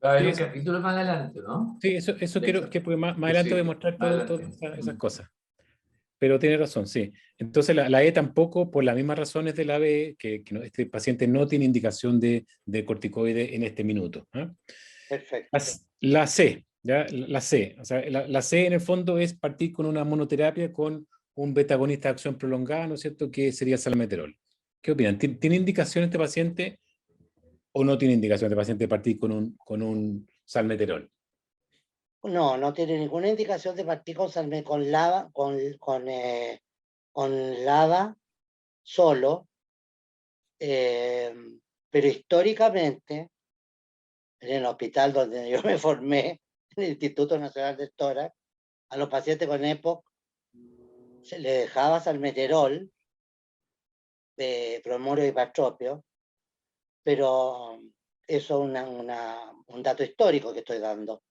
Va a haber Sí, un capítulo más adelante, ¿no? sí, eso De quiero hecho. que porque más Sí, adelante voy a sí, mostrar más todas adelante. esas cosas. Pero tiene razón, sí. Entonces la E tampoco, por las mismas razones de la B, que este paciente no tiene indicación de corticoide en este minuto. ¿Ah? Perfecto. La C, ¿ya? La C. O sea, la C en el fondo es partir con una monoterapia con un beta-agonista de acción prolongada, ¿no es cierto? Que sería salmeterol. ¿Qué opinan? ¿Tiene indicación este paciente o no tiene indicación este paciente de partir con un salmeterol? No, no tiene ninguna indicación de partir con lava, con lava solo, pero históricamente, en el hospital donde yo me formé, en el Instituto Nacional del Tórax, a los pacientes con EPOC se le dejaba salmeterol, de bromuro y hipatropio, pero eso es un dato histórico que estoy dando.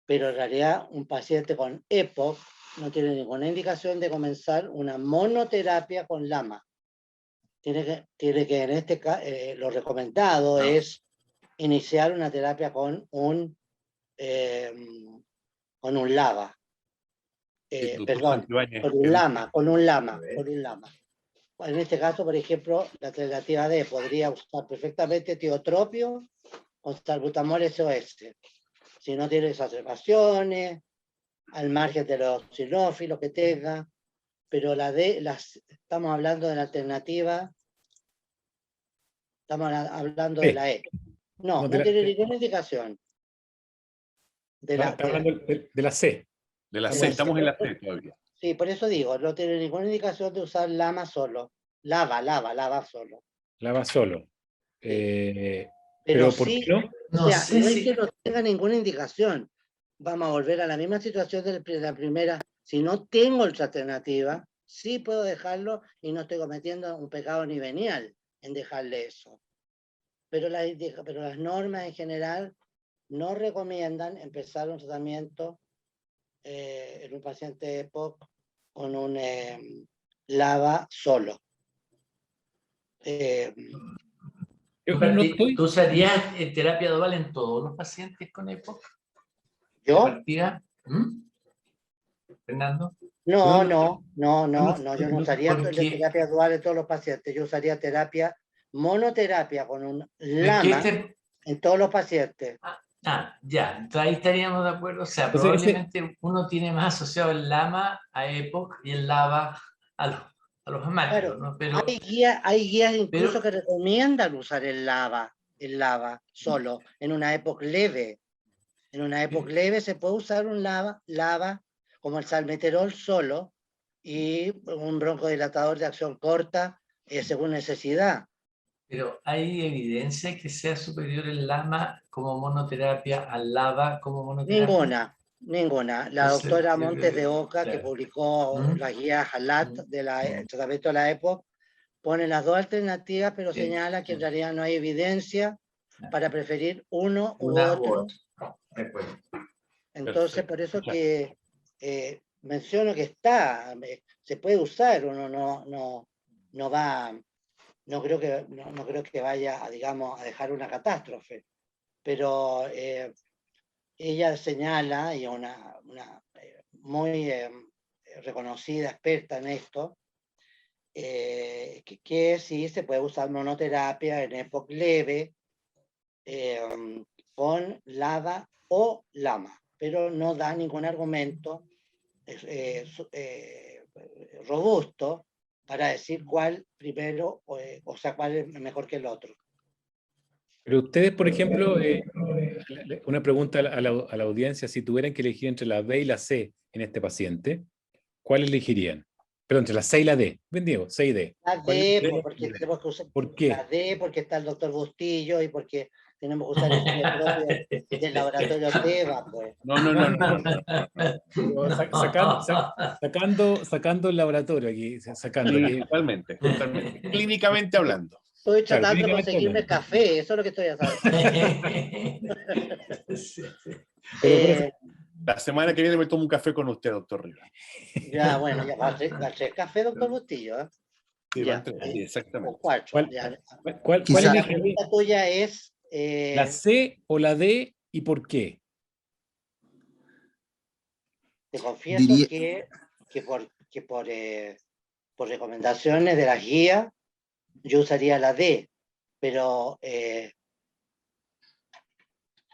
Pero en realidad un paciente con EPOC no tiene ninguna indicación de comenzar una monoterapia con LAMA. Tiene que en este caso, lo recomendado es iniciar una terapia con un LAVA. Perdón, con un LAMA. En este caso, por ejemplo, la alternativa D podría usar perfectamente tiotropio con salbutamol SOS. Si no tiene exacerbaciones, al margen de los sinófilos que tenga, pero la D, estamos hablando de la alternativa, estamos hablando de la E. No tiene ninguna indicación. Está hablando de la C. De la C, estamos en la C todavía. Sí, por eso digo, no tiene ninguna indicación de usar LAMA solo. Lava solo. Lava solo. Pero ¿por sí, qué no? o sea, no es que no tenga ninguna indicación. Vamos a volver a la misma situación de la primera. Si no tengo otra alternativa, sí puedo dejarlo y no estoy cometiendo un pecado ni venial en dejarle eso. Pero las normas en general no recomiendan empezar un tratamiento en un paciente EPOC con un LAVA solo. no estoy... ¿Tú usarías terapia dual en todos los pacientes con EPOC? ¿De ¿Yo? partida? ¿Mm? Fernando. No, No, yo no usaría Porque terapia dual en todos los pacientes. Yo usaría monoterapia con un es que LAMA en todos los pacientes. ya, entonces ahí estaríamos de acuerdo. O sea, Entonces, probablemente uno tiene más asociado el LAMA a EPOC y el LAVA a los asmáticos, Claro, ¿no? hay guías incluso pero- que recomiendan usar el lava solo, en una época leve. En una época leve se puede usar un lava como el salmeterol solo y un broncodilatador de acción corta según necesidad. Pero ¿hay evidencia que sea superior el LAMA como monoterapia al LAVA como monoterapia? Ninguna. La Entonces, doctora yo Montes creo de Oca, que claro. publicó ¿Mm? la guía Halat del tratamiento de la EPOC, pone las dos alternativas, pero Sí. señala que en realidad no hay evidencia para preferir uno u Una u otro. otra. No, de acuerdo. Entonces, Perfecto. por eso Muchas que menciono que se puede usar, uno no va, no creo que vaya a, digamos, a dejar una catástrofe, pero ella señala, y una muy reconocida experta en esto, que sí se puede usar monoterapia en época leve con LAVA o LAMA, pero no da ningún argumento robusto para decir cuál primero, o sea, cuál es mejor que el otro. Pero ustedes, por ejemplo, una pregunta a la audiencia, si tuvieran que elegir entre la B y la C en este paciente, ¿cuál elegirían? Perdón, entre la C y la D. Bien, Diego, C y D. La ¿Cuál D, elegirían? porque tenemos que usar ¿Por la qué? D, porque está el doctor Bustillo y porque tenemos que usar estudios propios del laboratorio Teva, pues. No, no, no, no, no, no. Pero sacando el laboratorio aquí, sacando. Sí, totalmente, totalmente. Clínicamente hablando. Estoy Claro, tratando de clínicamente conseguirme hablando. café, eso es lo que estoy haciendo. Sí, sí. Pero por eso, La semana que viene me tomo un café con usted, doctor Rivas. Ya, bueno, ya va a ser café, doctor Bustillo, ¿eh? Sí, Ya, van tres, sí, o exactamente. cuatro. ¿cuál, Ya. cuál La elegiría? pregunta tuya es, ¿La C o la D y por qué? te confieso Diría, por recomendaciones de la guía, yo usaría la D, pero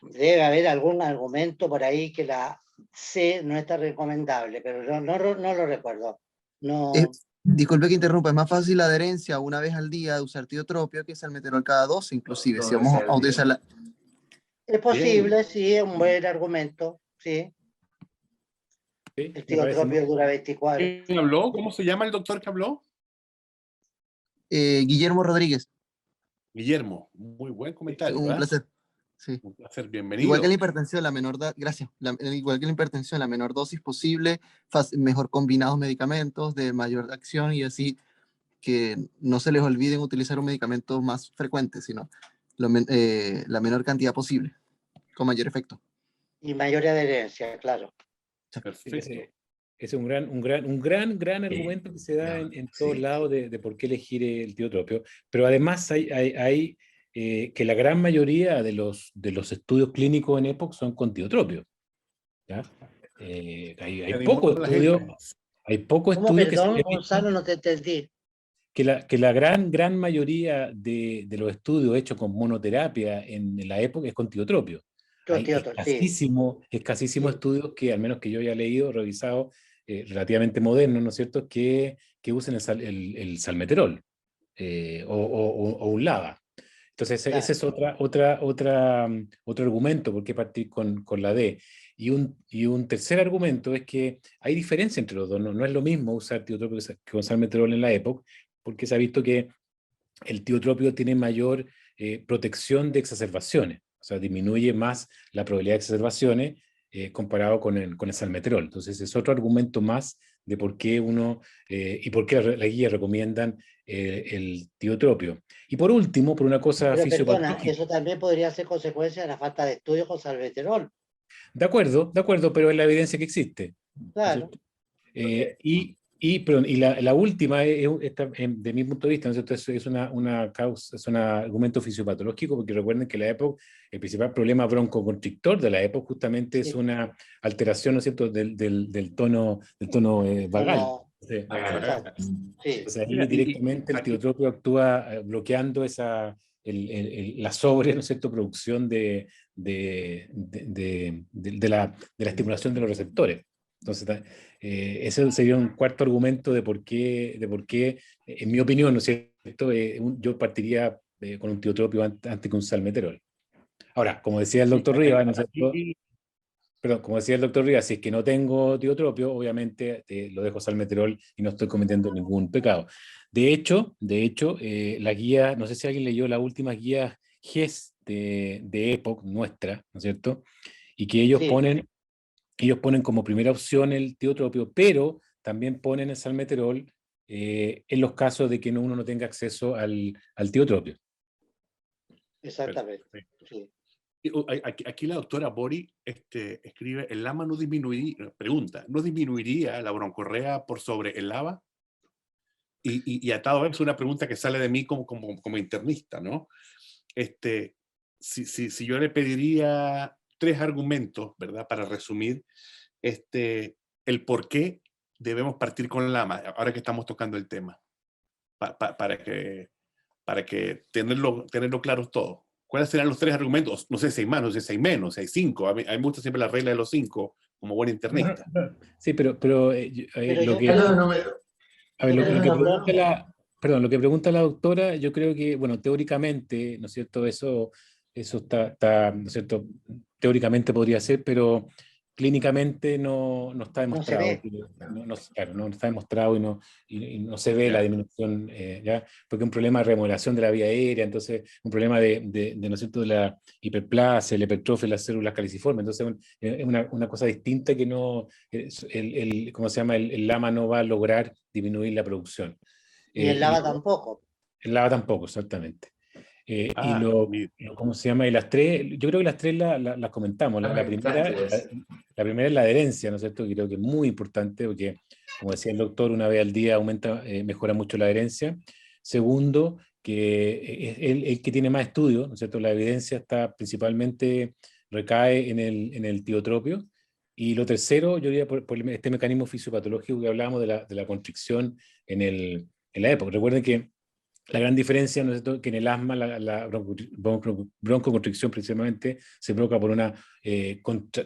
debe haber algún argumento por ahí que la C no está recomendable, pero no lo recuerdo. No, disculpe que interrumpa, es más fácil la adherencia una vez al día de usar tiotropio que salmeterol cada 12, inclusive, si vamos a utilizar la... es Bien. posible, sí, es un buen argumento, sí. ¿Sí? El Me parece tiotropio dura 24. ¿Quién habló? ¿Cómo se llama el doctor que habló? Guillermo Rodríguez, Guillermo. Muy buen comentario. un ¿Ah? placer. Sí. Un placer, Igual bienvenido. que la hipertensión, gracias. Igual que la hipertensión, la menor dosis posible, mejor combinados medicamentos de mayor acción y así que no se les olviden utilizar un medicamento más frecuente, sino la menor cantidad posible, con mayor efecto. Y mayor adherencia, claro. Perfecto. ese es un gran argumento que se da en todos Sí. lados de por qué elegir el tiotropio. Pero además hay que la gran mayoría de los estudios clínicos en EPOC son con tiotropio. ¿Ya? Hay pocos ¿Cómo, estudios que se perdón, han Gonzalo, visto no te entendí? que la gran mayoría de los estudios hechos con monoterapia en la época es con tiotropio. Hay Sí. escasísimos Sí. estudios que, al menos que yo haya leído, revisado, relativamente modernos, ¿no es cierto?, que usen el salmeterol o un LAVA. Entonces, Claro. ese es otro argumento por qué partir con la D. Y un tercer argumento es que hay diferencia entre los dos. No es lo mismo usar tiotropio que con salmeterol en la época, porque se ha visto que el tiotropio tiene mayor protección de exacerbaciones, o sea, disminuye más la probabilidad de exacerbaciones comparado con el salmeterol. Entonces, es otro argumento más de por qué y por qué la guía recomiendan el tiotropio. Y por último, por una cosa Pero perdona, fisiopatológica. eso también podría ser consecuencia de la falta de estudios con salmeterol. De acuerdo, pero es la evidencia que existe. ¿No es Claro. cierto? Y la última, de mi punto de vista, ¿no es cierto? Es una causa, es un argumento fisiopatológico, porque recuerden que la EPOC, el principal problema broncoconstrictor de la EPOC justamente es Sí. una alteración, ¿no es cierto?, del tono vagal. No, Sí. exacto. Sí, Entonces ahí Mira, directamente el aquí- tiotropio actúa bloqueando la sobre, ¿no es cierto?, producción de la estimulación de los receptores. Entonces, ese sería un cuarto argumento de por qué, en mi opinión, ¿no es cierto?, yo partiría con un tiotropio antes que un salmeterol. Ahora, como decía el doctor Rivas, ¿no es cierto? aquí- Perdón, como decía el doctor Rivas, si es que no tengo tiotropio, obviamente lo dejo salmeterol y no estoy cometiendo ningún pecado. De hecho, la guía, no sé si alguien leyó la última guía GES de EPOC nuestra, ¿no es cierto? Y que sí, ellos ponen como primera opción el tiotropio, pero también ponen el salmeterol en los casos de que uno no tenga acceso al tiotropio. exactamente. Perfecto. Sí. Aquí la doctora Bori escribe, ¿el lama no disminuiría, pregunta, ¿no disminuiría la broncorrea por sobre el lava? Y atado a eso, una pregunta que sale de mí como internista, ¿no? Si yo le pediría 3 argumentos, ¿verdad? Para resumir, el por qué debemos partir con lama, ahora que estamos tocando el tema, para que tenerlo claro todo. ¿Cuáles serán los 3 argumentos? No sé si hay más, no sé si hay menos, si hay 5. A mí me gusta siempre la regla de los 5, como buen internista. Sí, pero Pero lo yo que... Ya creo los que, números. A ver, yo lo creo que que pregunta no, perdón, lo que pregunta la doctora, yo creo que, bueno, teóricamente, ¿no es cierto? Eso está, ¿no es cierto? Teóricamente podría ser, pero clínicamente no está no se demostrado. ve. Claro, no está demostrado y no se ve la Ya. disminución, ¿ya? Porque es un problema de remodelación de la vía aérea, entonces un problema ¿no es cierto?, de la hiperplasia, la hipertrofia de las células caliciformes. Entonces es una cosa distinta que no, ¿cómo se llama? El lama no va a lograr disminuir la producción. Y el Y lava tampoco. el lava tampoco, exactamente. Y Ah, ¿cómo se llama? Y las tres, yo creo que las tres las comentamos. La primera, la primera es la adherencia, ¿no es cierto? Que creo que es muy importante porque, como decía el doctor, una vez al día mejora mucho la adherencia. Segundo, que es el que tiene más estudios, ¿no es cierto? La evidencia está principalmente, recae en el tiotropio. Y lo tercero, yo diría por este mecanismo fisiopatológico que hablábamos de la constricción en la época. Recuerden que la gran diferencia, ¿no es cierto?, que en el asma la broncoconstricción principalmente se provoca por una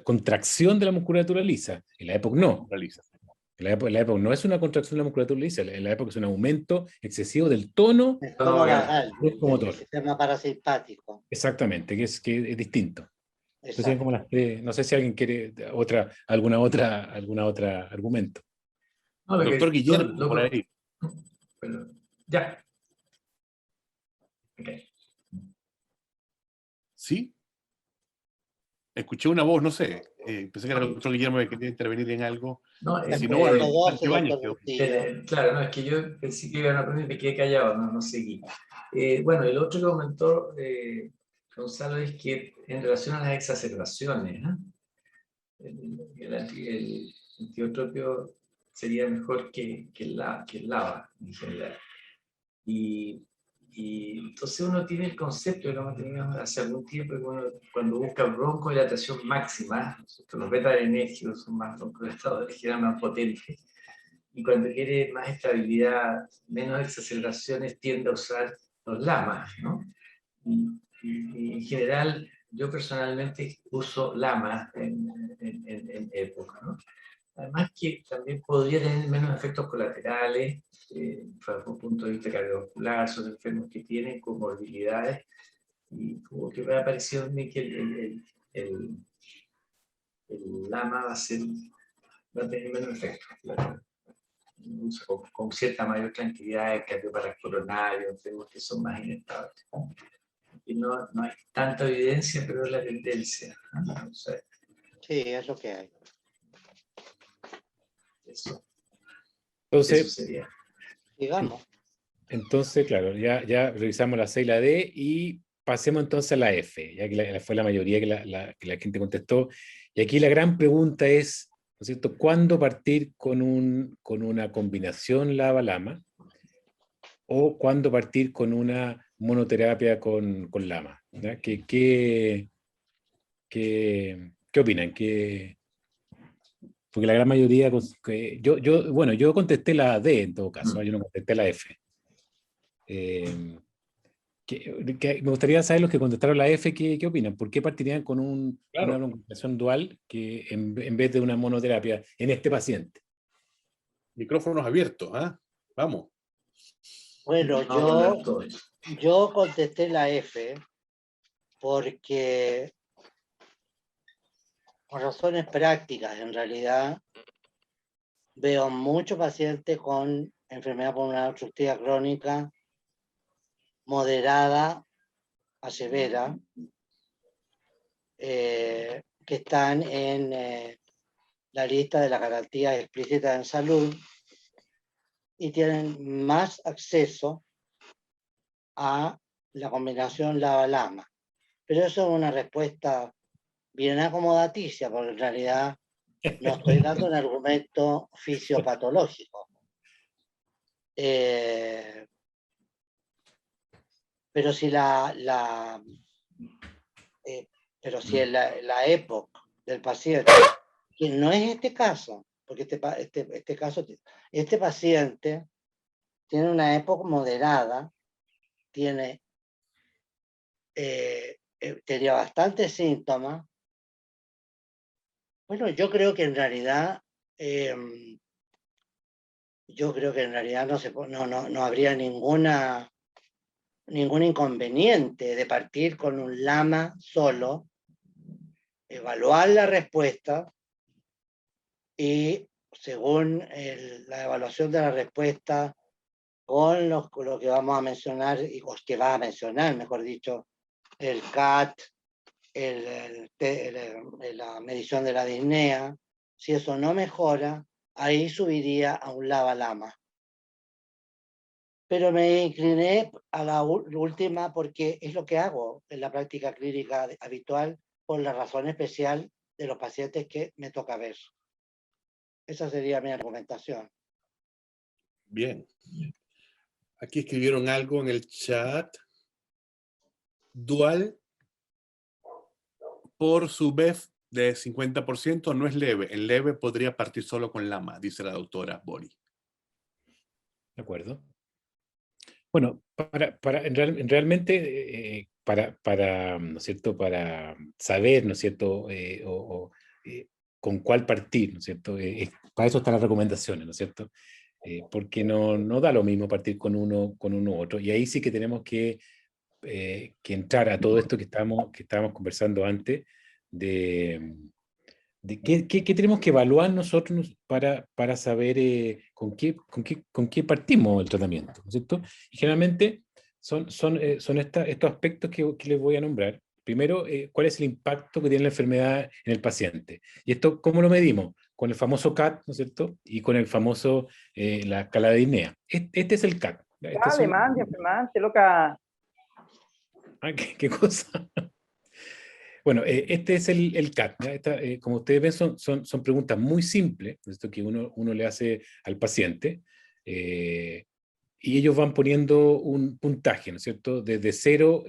contracción de la musculatura lisa. En la EPOC no. realiza. En la EPOC no es una contracción de la musculatura lisa. En la EPOC es un aumento excesivo del tono El tono vagal del motor. sistema parasimpático. Exactamente, que es distinto. Entonces, como Exacto. las tres, no sé si alguien quiere alguna otra argumento. No, lo Doctor que, Guillermo, por ahí. Perdón. Ya. Ok. ¿Sí? Escuché una voz, no sé. Pensé que era el doctor Guillermo que quería intervenir en algo. No, Y si no, Punto bueno, 12, Ibáñez doctor quedó. Bustillo. claro, no, es que yo pensé que iban a poner y me quedé callado, no seguí. Bueno, el otro que comentó Gonzalo es que en relación a las exacerbaciones, ¿no? El tiotropio sería mejor que el lava en general. Y entonces uno tiene el concepto que lo hemos tenido hace algún tiempo, que uno, cuando busca broncodilatación máxima, los beta-adrenérgicos son más broncodilatadores, generan más potentes, y cuando quiere más estabilidad, menos exacerbaciones, tiende a usar los lamas, ¿no? Y en general, yo personalmente uso lamas en época, ¿no? Además que también podría tener menos efectos colaterales, desde un punto de vista cardiovascular, son enfermos que tienen comorbilidades, y como que me ha parecido a mí que el lama va a tener menos efectos. Con cierta mayor tranquilidad, cardioparacoronarios, enfermos que son más inestables. Y no hay tanta evidencia, pero es la tendencia. O sea, Sí, es lo que hay. eso Entonces, sería. Digamos. Entonces, claro, ya revisamos la C y la D y pasemos entonces a la F, ya que fue la mayoría que la gente contestó. Y aquí la gran pregunta es, es cierto?, cuándo partir con una combinación lava-lama o cuándo partir con una monoterapia con lama. ¿Ya? ¿Qué opinan? Porque la gran mayoría, bueno, yo contesté la D en todo caso, yo no contesté la F. Me gustaría saber los que contestaron la F, ¿qué opinan? ¿Por qué partirían con una Claro, broncoaspiración dual que en vez de una monoterapia en este paciente? micrófonos abiertos, ¿ah? Vamos. Bueno, Vamos a hablar todo eso. yo contesté la F porque por razones prácticas, en realidad, veo muchos pacientes con enfermedad pulmonar obstructiva crónica moderada a severa, que están en la lista de las garantías explícitas en salud y tienen más acceso a la combinación lava-lama. Pero eso es una respuesta bien acomodaticia, porque en realidad no estoy dando un argumento fisiopatológico. Pero si la EPOC del paciente, que no es este caso, porque este paciente tiene una EPOC moderada, tenía bastantes síntomas. Bueno, yo creo que en realidad no habría ningún inconveniente de partir con un lama solo, evaluar la respuesta y según la evaluación de la respuesta con lo que vamos a mencionar, o que va a mencionar, mejor dicho, el CAT, la medición de la disnea, si eso no mejora, ahí subiría a un lava-lama. Pero me incliné a la última porque es lo que hago en la práctica clínica habitual por la razón especial de los pacientes que me toca ver. Esa sería mi argumentación. Bien. Aquí escribieron algo en el chat. Dual por su BEF de 50% no es leve. En leve podría partir solo con lama, dice la doctora Bori. ¿De acuerdo? Bueno, realmente, ¿no es cierto?, para saber, ¿no es cierto?, con cuál partir, ¿no es cierto?, para eso están las recomendaciones, ¿no es cierto?, porque no da lo mismo partir con uno u otro, y ahí sí que tenemos que entrar a todo esto que estábamos conversando antes, de qué tenemos que evaluar nosotros para saber con qué partimos el tratamiento, ¿no es cierto? Y generalmente son estos aspectos que les voy a nombrar. Primero, ¿cuál es el impacto que tiene la enfermedad en el paciente? Y esto, ¿cómo lo medimos? Con el famoso CAT, ¿no es cierto? Y con el famoso, la escala de Disnea. Este es el CAT. Dale, mande, loca. ¿Qué cosa? Bueno, este es el CAT. Como ustedes ven, son preguntas muy simples, esto que uno le hace al paciente, y ellos van poniendo un puntaje, ¿no es cierto? Desde 0,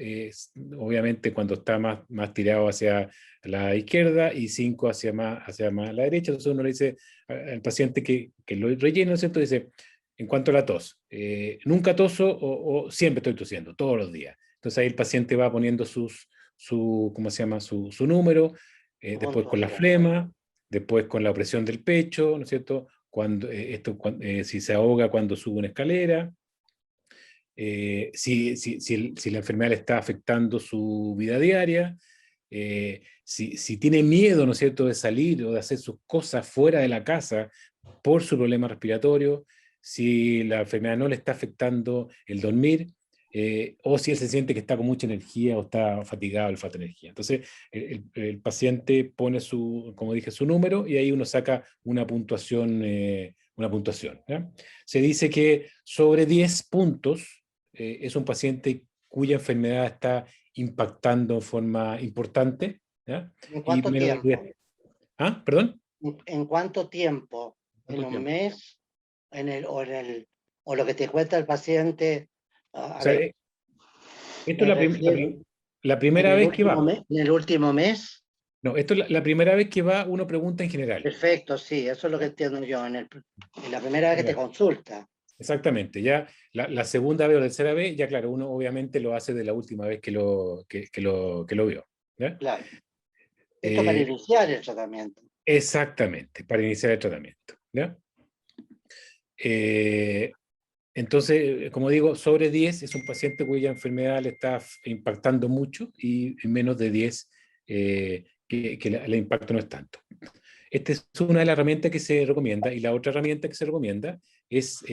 obviamente cuando está más tirado hacia la izquierda, y 5 hacia más la derecha. Entonces uno le dice al paciente que lo rellene, ¿no es cierto? Dice, en cuanto a la tos, nunca toso o siempre estoy tosiendo, todos los días. Entonces ahí el paciente va poniendo ¿cómo se llama? Su número, después con la flema, después con la opresión del pecho, ¿no es cierto? Si se ahoga cuando sube una escalera, si la enfermedad le está afectando su vida diaria, si tiene miedo, ¿no es cierto?, de salir o de hacer sus cosas fuera de la casa por su problema respiratorio, si la enfermedad no le está afectando el dormir, o si él se siente que está con mucha energía o está fatigado, le falta energía. Entonces, el paciente pone como dije, su número, y ahí uno saca una puntuación. ¿Ya? Se dice que sobre 10 puntos es un paciente cuya enfermedad está impactando en forma importante. ¿Ya? ¿En cuánto tiempo? ¿Perdón? ¿En cuánto tiempo? ¿En ¿Cuánto un tiempo? mes? ¿O lo que te cuenta el paciente? O A sea, ver, esto es me refiero, la primera vez que va. ¿en el último mes? No, esto es la primera vez que va, uno pregunta en general. Perfecto, sí, eso es lo que entiendo yo. En la primera vez que te General. consulta. Exactamente. Ya la segunda vez o tercera vez, ya claro, uno obviamente lo hace de la última vez que lo vio. ¿Ya? Claro. Esto para iniciar el tratamiento. Exactamente, para iniciar el tratamiento. ¿Ya? Entonces, como digo, sobre 10 es un paciente cuya enfermedad le está impactando mucho y menos de 10 que el impacto no es tanto. Esta es una de las herramientas que se recomienda y la otra herramienta que se recomienda es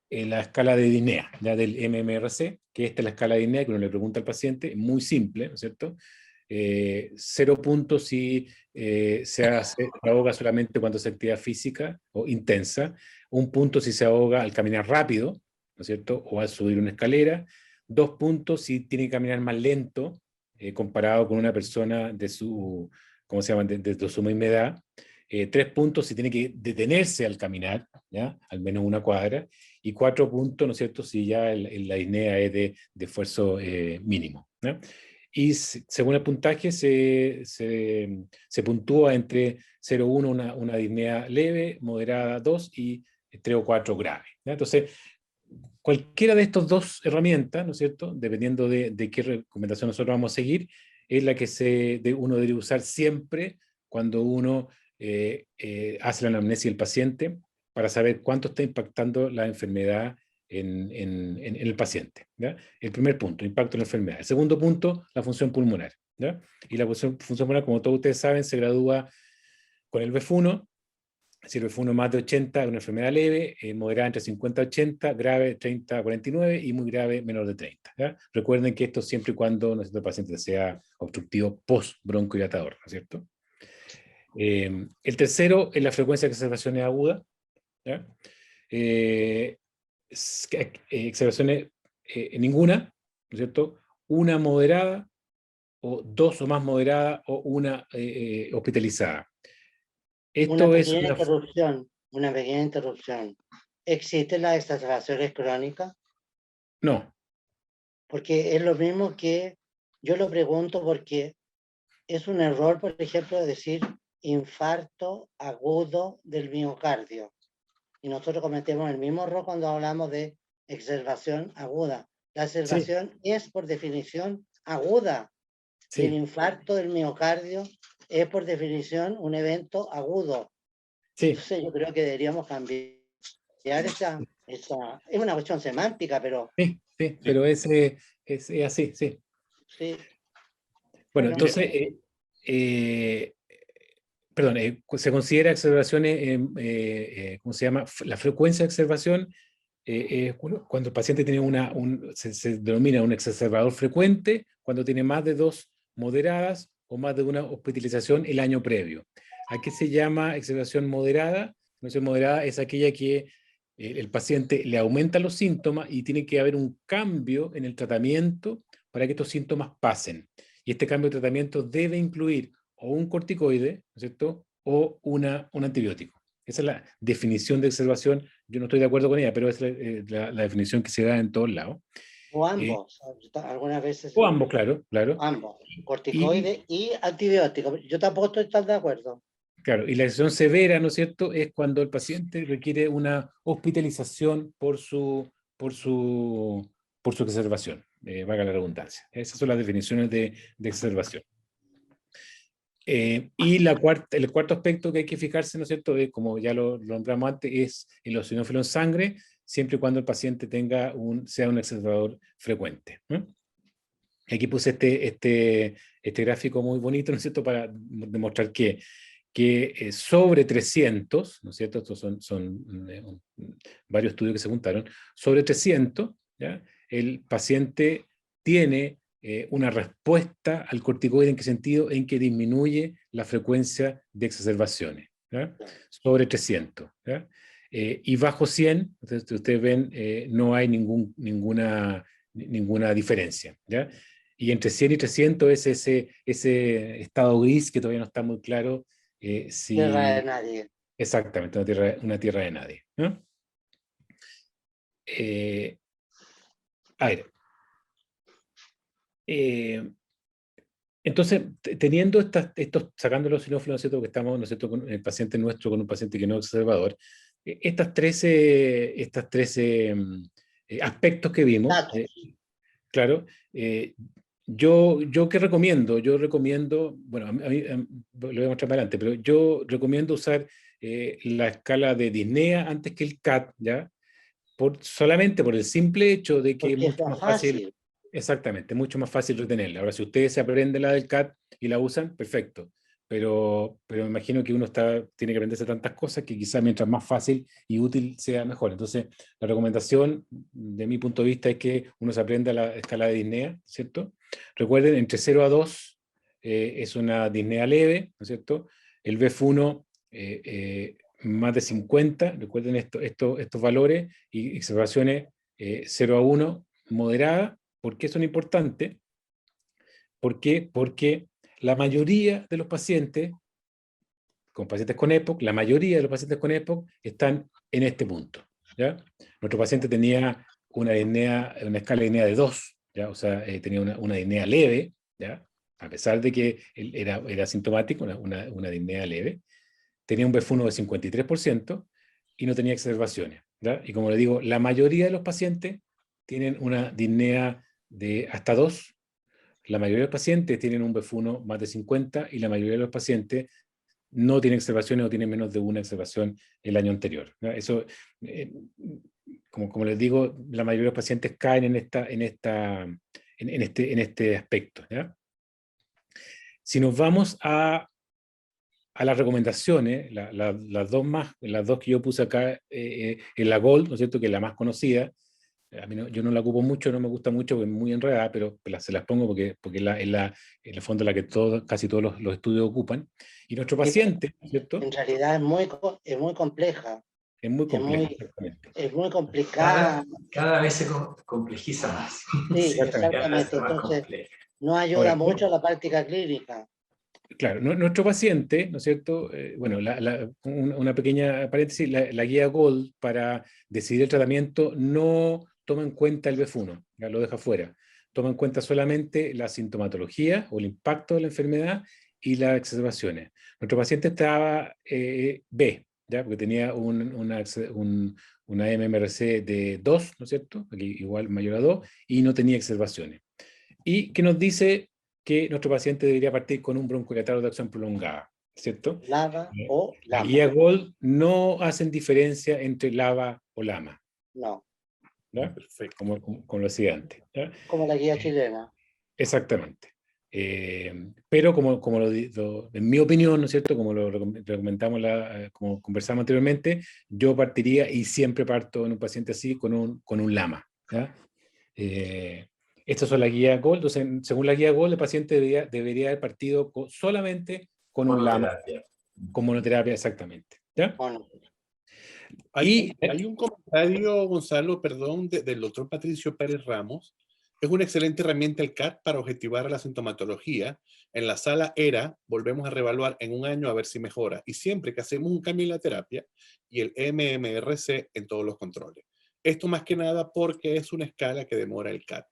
la escala de Dignea, ya del MMRC, que esta es la escala de Dignea que uno le pregunta al paciente, muy simple, ¿no es cierto? 0 puntos si se ahoga solamente cuando hace actividad física o intensa, 1 punto si se ahoga al caminar rápido, ¿no es cierto? O al subir una escalera, 2 puntos si tiene que caminar más lento, comparado con una persona de su, ¿cómo se llama?, de su misma edad, 3 puntos si tiene que detenerse al caminar, ¿ya? Al menos una cuadra, y 4 puntos, ¿no es cierto?, si ya la disnea es de esfuerzo mínimo, ¿no? Y según el puntaje se puntúa entre 0,1 una disnea leve, moderada 2 y 3 o 4 grave, ¿ya? Entonces, cualquiera de estas dos herramientas, ¿no es cierto?, dependiendo de qué recomendación nosotros vamos a seguir, es la que uno debe usar siempre cuando uno hace la anamnesis del paciente para saber cuánto está impactando la enfermedad en el paciente, ¿ya? El primer punto, impacto en la enfermedad. El segundo punto, la función pulmonar, ¿ya? Y la función pulmonar, como todos ustedes saben, se gradúa con el BEF1. Si el BEF1 más de 80 es una enfermedad leve, moderada entre 50 a 80, grave 30 a 49 y muy grave menor de 30. ¿Ya? Recuerden que esto siempre y cuando el paciente sea obstructivo post-broncodilatador, ¿no es cierto? El tercero es la frecuencia de exacerbaciones agudas. ¿Ya? Exacerbaciones ninguna, ¿no es cierto? Una moderada, o 2 o más moderadas, o una hospitalizada. Esto es Una pequeña interrupción. ¿Existen las exacerbaciones crónicas? No. Porque es lo mismo que yo lo pregunto porque es un error, por ejemplo, decir infarto agudo del miocardio. Y nosotros cometemos el mismo error cuando hablamos de exacerbación aguda. La exacerbación es por definición aguda. Sí. Y el infarto del miocardio es por definición un evento agudo. Sí. Entonces yo creo que deberíamos cambiar esa es una cuestión semántica, pero... Sí, pero es así, sí. Sí. Bueno, entonces, perdón, se considera exacerbaciones, ¿cómo se llama? La frecuencia de exacerbación es cuando el paciente tiene se denomina un exacerbador frecuente, cuando tiene más de 2 moderadas o más de una hospitalización el año previo. ¿A qué se llama exacerbación moderada? La exacerbación moderada es aquella que el paciente le aumenta los síntomas y tiene que haber un cambio en el tratamiento para que estos síntomas pasen. Y este cambio de tratamiento debe incluir o un corticoide, ¿no es cierto?, o un antibiótico. Esa es la definición de exacerbación. Yo no estoy de acuerdo con ella, pero es la definición que se da en todos lados. O ambos, algunas veces. O ambos, claro. Ambos, corticoide y antibiótico. Yo tampoco estoy tan de acuerdo. Claro, y la excepción severa, ¿no es cierto?, es cuando el paciente requiere una hospitalización por su exacerbación, valga la redundancia. Esas son las definiciones de exacerbación. Y el cuarto aspecto que hay que fijarse, ¿no es cierto?, como ya lo nombramos antes, es el eosinófilo en sangre, siempre y cuando el paciente sea un exacerbador frecuente. Aquí puse este gráfico muy bonito, ¿no es cierto?, para demostrar que sobre 300, ¿no es cierto?, estos son varios estudios que se juntaron, sobre 300, ¿ya?, el paciente tiene una respuesta al corticoide. ¿En qué sentido? En que disminuye la frecuencia de exacerbaciones, ¿ya? Sobre 300, ¿ya? Y bajo 100, entonces, ustedes ven, no hay ninguna diferencia, ¿ya? Y entre 100 y 300 es ese estado gris que todavía no está muy claro Tierra de nadie. Exactamente, una tierra de nadie, ¿no? A ver, entonces, teniendo sacando los sinófilos, ¿no es cierto?, que estamos, ¿no es cierto?, con el paciente nuestro, con un paciente que no es observador, estas 13 aspectos que vimos, Datos. claro, yo ¿qué recomiendo? Yo recomiendo, bueno, lo voy a mostrar más adelante, pero yo recomiendo usar la escala de Disnea antes que el CAT, ¿ya? Solamente por el simple hecho de que es Porque es mucho más más fácil. fácil. Exactamente, mucho más fácil retenerla. Ahora, si ustedes se aprenden la del CAT y la usan, perfecto. Pero me imagino que uno tiene que aprenderse tantas cosas que quizás mientras más fácil y útil sea mejor. Entonces, la recomendación, de mi punto de vista, es que uno se aprenda la escala de disnea, ¿cierto? Recuerden, entre 0 a 2 es una disnea leve, ¿no es cierto? El BEF1 más de 50, recuerden estos valores, y observaciones 0 a 1 moderada. ¿Por qué son importantes? ¿Por qué? Porque la mayoría de los pacientes, con pacientes con EPOC, la mayoría de los pacientes con EPOC están en este punto, ¿ya? Nuestro paciente tenía una escala de disnea de 2, ¿ya? O sea, tenía una disnea leve, ¿ya? A pesar de que él era asintomático, una disnea leve. Tenía un BEF1 de 53% y no tenía exacerbaciones, ¿ya? Y como le digo, la mayoría de los pacientes tienen una disnea de hasta 2, la mayoría de los pacientes tienen un BEF1 más de 50 y la mayoría de los pacientes no tienen exacerbaciones o tienen menos de una exacerbación el año anterior, ¿ya? Eso, como les digo, la mayoría de los pacientes caen en este aspecto, ¿ya? Si nos vamos a las recomendaciones, las dos que yo puse acá en la Gold, ¿no es cierto?, que es la más conocida. A mí yo no la ocupo mucho, no me gusta mucho porque es muy enredada, pero se las pongo porque en el fondo la que casi todos los estudios ocupan. Y nuestro paciente, ¿no es cierto?, En realidad es muy compleja. es muy complejo. Es muy complicada. Cada vez se complejiza más. Sí, Cada vez exactamente. está más Entonces, compleja. no ayuda mucho a la práctica clínica. Claro, nuestro paciente, ¿no es cierto? Bueno, una pequeña paréntesis, la guía Gold para decidir el tratamiento no toma en cuenta el BEF1, ya lo deja fuera. Toma en cuenta solamente la sintomatología o el impacto de la enfermedad y las exacerbaciones. Nuestro paciente estaba B, ¿ya? Porque tenía una MMRC de 2, ¿no es cierto? Aquí igual mayor a 2, y no tenía exacerbaciones. Y que nos dice que nuestro paciente debería partir con un broncodilatador de acción prolongada, ¿cierto? LAVA o La LAMA. guía Gold no hacen diferencia entre LAVA o LAMA, No, ¿ya? Perfecto. Como lo decía antes, ¿ya? como la guía chilena. Exactamente. Pero en mi opinión, ¿no es cierto?, como lo comentamos, como conversamos anteriormente, yo partiría y siempre parto en un paciente así con un LAMA, ¿ya? Estas son las guías Gold. Entonces, según la guía Gold, el paciente debería haber partido solamente con un LAMA, con monoterapia, exactamente, ¿ya? Bueno, Hay un comentario, Gonzalo, perdón, del doctor Patricio Pérez Ramos. Es una excelente herramienta el CAT para objetivar la sintomatología. En la sala ERA volvemos a reevaluar en un año a ver si mejora. Y siempre que hacemos un cambio en la terapia y el MMRC en todos los controles. Esto más que nada porque es una escala que demora el CAT.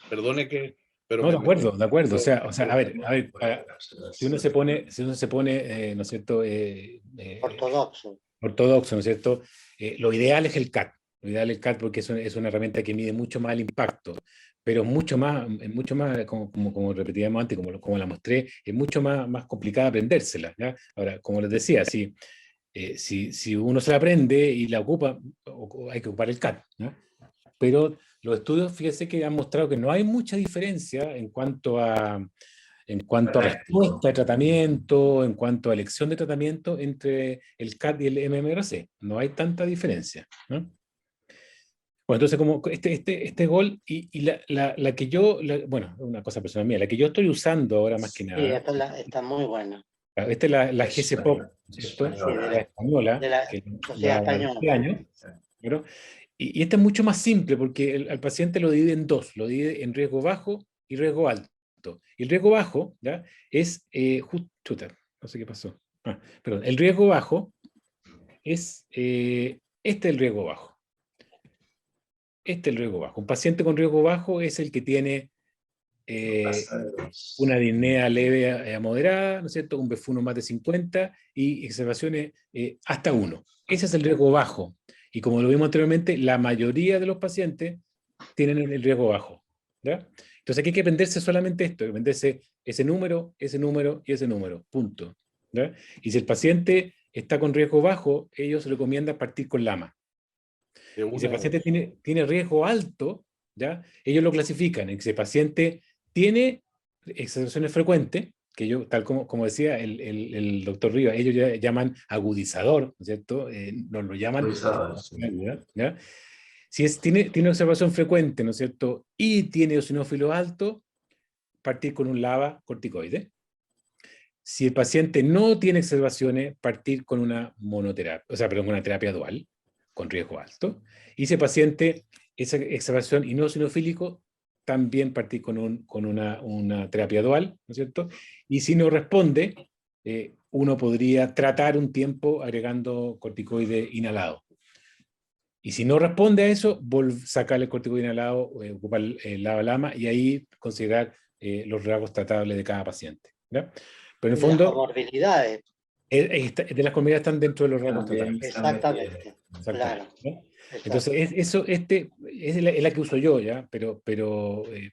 Perdone que... Pero No, de acuerdo. O sea, a ver, si uno se pone, ¿no es cierto?, ortodoxo. ortodoxo, ¿no es cierto?, lo ideal es el CAT. Lo ideal es el CAT porque es una herramienta que mide mucho más el impacto, pero mucho más, como repetíamos antes, como la mostré, es mucho más complicada aprendérsela, ¿ya? Ahora, como les decía, si uno se la aprende y la ocupa, hay que ocupar el CAT, ¿no? Pero los estudios, fíjense que han mostrado que no hay mucha diferencia en cuanto a respuesta de tratamiento, en cuanto a elección de tratamiento entre el CAT y el MMRC. No hay tanta diferencia, ¿no? Bueno, entonces, como este gol y la que yo, bueno, una cosa personal mía, la que yo estoy usando ahora más que Sí, nada, esta está muy buena. esta es la GCPOP, ¿cierto? Sí, La española, de la que Sociedad la Española. este año, ¿no? Y esta es mucho más simple porque al paciente lo divide en dos, lo divide en riesgo bajo y riesgo alto. Y el riesgo bajo, ¿ya?, es chuta, no sé qué pasó. Perdón, el riesgo bajo es, este es el riesgo bajo. Este es el riesgo bajo. Un paciente con riesgo bajo es el que tiene una disnea leve a moderada, ¿no es cierto? Un B1 más de 50 y exacerbaciones hasta 1. Ese es el riesgo bajo. Y como lo vimos anteriormente, la mayoría de los pacientes tienen el riesgo bajo, ¿ya? Entonces aquí hay que aprenderse solamente esto, hay que aprenderse ese número y ese número, punto, ¿ya? Y si el paciente está con riesgo bajo, ellos recomiendan partir con LAMA. De Y si el una paciente vez. tiene riesgo alto, ¿ya? Ellos lo clasifican. Si el paciente tiene exacerbaciones frecuentes, que yo, tal como decía el doctor Rivas, ellos ya llaman agudizador, ¿no es cierto? Nos lo llaman. Agudizador, sí. ¿Ya? Si tiene observación frecuente, ¿no es cierto? Y tiene eosinófilo alto, partir con un LABA corticoide. Si el paciente no tiene exacerbaciones, partir con una monoterapia, o sea, perdón, una terapia dual, con riesgo alto. Y si el paciente es exacerbación y no eosinofílico, también partir con una terapia dual, ¿no es cierto? Y si no responde, uno podría tratar un tiempo agregando corticoide inhalado. Y si no responde a eso, sacarle el corticoide inhalado, ocupar el LAMA y ahí considerar los rasgos tratables de cada paciente, ¿ya? Pero en el Y las fondo, comorbilidades, de las comidas están dentro de los rasgos También tratables. exactamente, Exactamente, claro. ¿no? Exacto. Entonces, es la que uso yo, ¿ya? Pero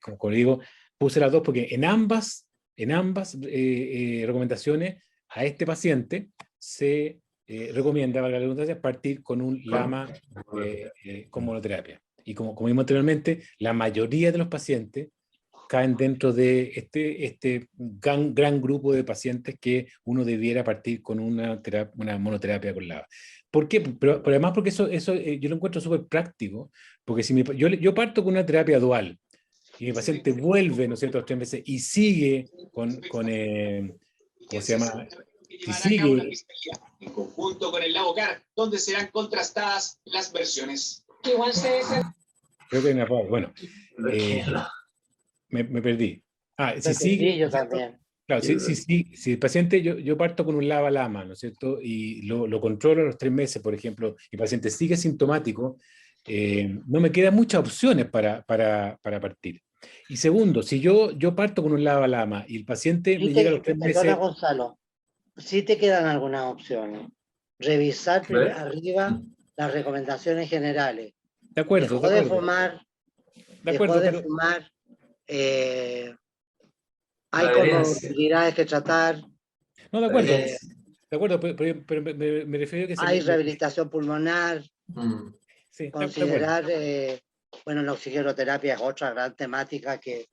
como digo, puse las dos porque en ambas recomendaciones a este paciente se recomienda, valga la redundancia, partir con un LAMA con monoterapia. Y como vimos anteriormente, la mayoría de los pacientes caen dentro de este gran grupo de pacientes que uno debiera partir con una monoterapia con LAMA. ¿Por qué? Pero además porque eso yo lo encuentro súper práctico, porque si yo parto con una terapia dual y mi paciente vuelve, ¿no es cierto?, 3 meses y sigue con ¿cómo se llama? Si sigue... En conjunto con el Labocar, donde serán contrastadas las versiones. Creo que hay una... Bueno, me perdí. Si sigue... Yo también. Claro, si el paciente, yo parto con un LAMA, ¿no es cierto? Y lo controlo a los 3 meses, por ejemplo, y el paciente sigue sintomático, no me quedan muchas opciones para partir. Y segundo, si yo parto con un LAMA y el paciente me llega a los 3 Perdona, meses... Gonzalo, sí te quedan algunas opciones. Revisar ¿Ves? arriba las recomendaciones generales. De acuerdo, Dejó de fumar, pero... hay comorbilidades que tratar, No, de acuerdo, pero me refiero a que hay rehabilitación pulmonar, sí, de acuerdo. considerar, bueno, la oxigenoterapia es otra gran temática que...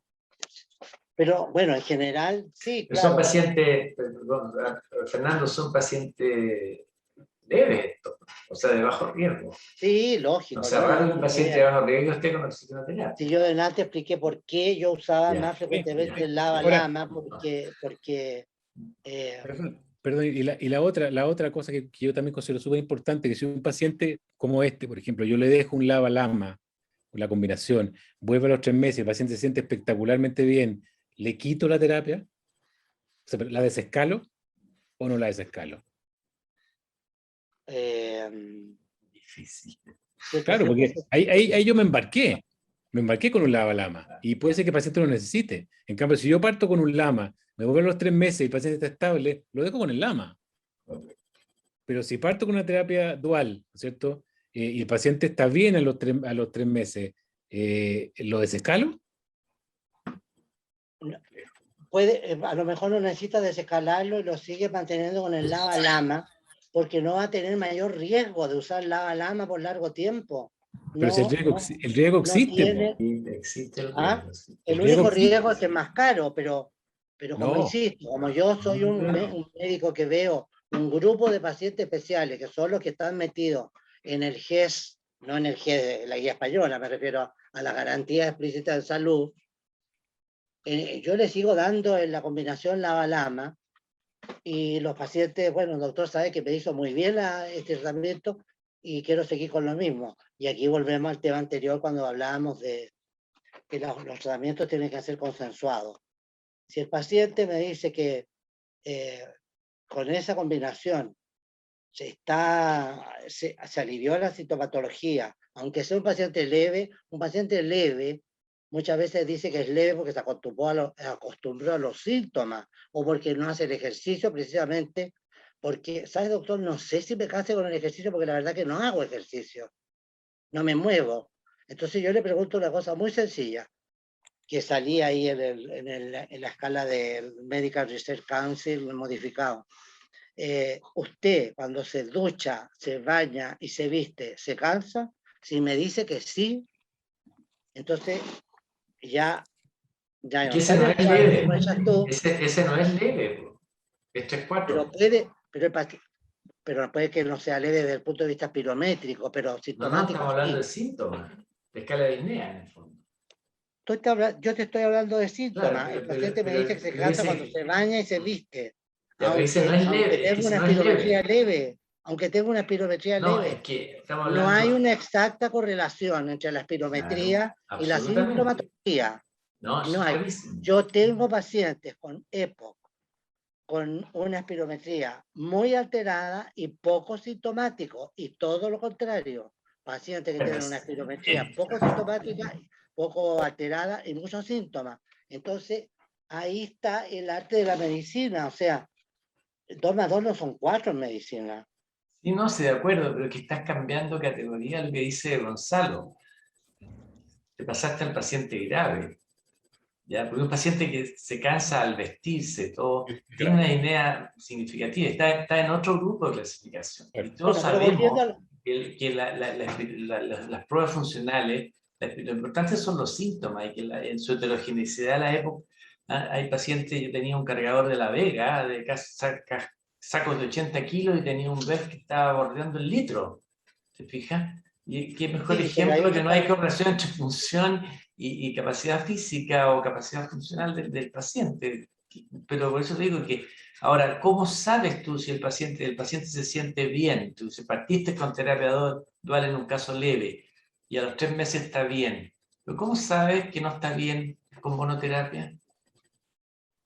Pero bueno, en general, sí, Pero claro. son pacientes, perdón, Fernando, son pacientes leves, o sea, de bajo riesgo. Sí, lógico. O sea, raro que un paciente de bajo riesgo esté con oxigenoterapia. Si yo delante expliqué por qué yo usaba más frecuentemente el LAMA, porque Perdón, y la otra cosa que yo también considero súper importante, que si un paciente como este, por ejemplo, yo le dejo un LAMA, la combinación, vuelve a los 3 meses, el paciente se siente espectacularmente bien, ¿le quito la terapia? O sea, ¿la desescalo o no la desescalo? Difícil. Claro, porque ahí yo me embarqué con un LAMA, y puede ser que el paciente lo necesite. En cambio, si yo parto con un LAMA, me vuelvo a los 3 meses y el paciente está estable, lo dejo con el LAMA. Pero si parto con una terapia dual, ¿no es cierto? Y el paciente está bien a los 3 meses, ¿lo desescalo? A lo mejor no necesita desescalarlo y lo sigue manteniendo con el LAMA, porque no va a tener mayor riesgo de usar LAMA por largo tiempo. Pero si el riesgo existe. El único riesgo es que es más caro, pero como No. insisto, como yo soy un médico que veo un grupo de pacientes especiales, que son los que están metidos en el GES, no en el GES de la guía española, me refiero a la garantía explícita de salud, yo le sigo dando en la combinación LAMA, y los pacientes, bueno, el doctor sabe que me hizo muy bien este tratamiento y quiero seguir con lo mismo. Y aquí volvemos al tema anterior cuando hablábamos de que los tratamientos tienen que ser consensuados. Si el paciente me dice que con esa combinación se alivió la sintomatología, aunque sea un paciente leve muchas veces dice que es leve porque se acostumbró a los síntomas o porque no hace el ejercicio precisamente porque, ¿sabes, doctor? No sé si me canse con el ejercicio porque la verdad que no hago ejercicio, no me muevo. Entonces yo le pregunto una cosa muy sencilla, que salía ahí en la escala del Medical Research Council modificado. Usted cuando se ducha, se baña y se viste, ¿se cansa? Si me dice que sí, entonces ya Que no ese está en no el es cuadro leve. como echas tú, Ese no es leve, po. Es 3-4. pero puede que no sea leve desde el punto de vista pirométrico, pero No, sintomático estamos hablando de sí. síntomas. De escala de INEA, en el fondo. Yo te estoy hablando de Claro, síntomas. El paciente me dice que se cansa cuando se baña y se viste. Ya, pero ese no es Aunque leve, es que tenga ese una no es espirometría leve. leve, aunque tenga una espirometría No, leve, es que estamos no hay hablando. una exacta correlación entre la Claro, espirometría y la absolutamente. sintomatología. No, eso No es hay. clarísimo. Yo tengo pacientes con EPOC, con una espirometría muy alterada y poco sintomático, y todo lo contrario. Pacientes que tienen una espirometría poco sintomática, poco alterada y muchos síntomas. Entonces, ahí está el arte de la medicina, o sea, 2 más 2 no son 4 en medicina. Sí, no, estoy de acuerdo, pero que estás cambiando categoría lo que dice Gonzalo. Te pasaste al paciente grave. ¿Ya? Porque un paciente que se cansa al vestirse, todo, tiene una idea significativa, está en otro grupo de clasificación. Y todos Bueno, pero volviendo sabemos a... que las pruebas funcionales, lo importante son los síntomas y que en su heterogeneidad de la época, hay pacientes, yo tenía un cargador de La Vega, de sacos de 80 kilos y tenía un BEF que estaba bordeando el litro, ¿te fijas? Y qué mejor Sí, pero hay ejemplo que otros no hay correlación entre función y capacidad física o capacidad funcional del paciente. Pero por eso te digo que, ahora, ¿cómo sabes tú si el paciente se siente bien? Tú si partiste con terapia dual en un caso leve y a los 3 meses está bien, pero ¿cómo sabes que no está bien con monoterapia?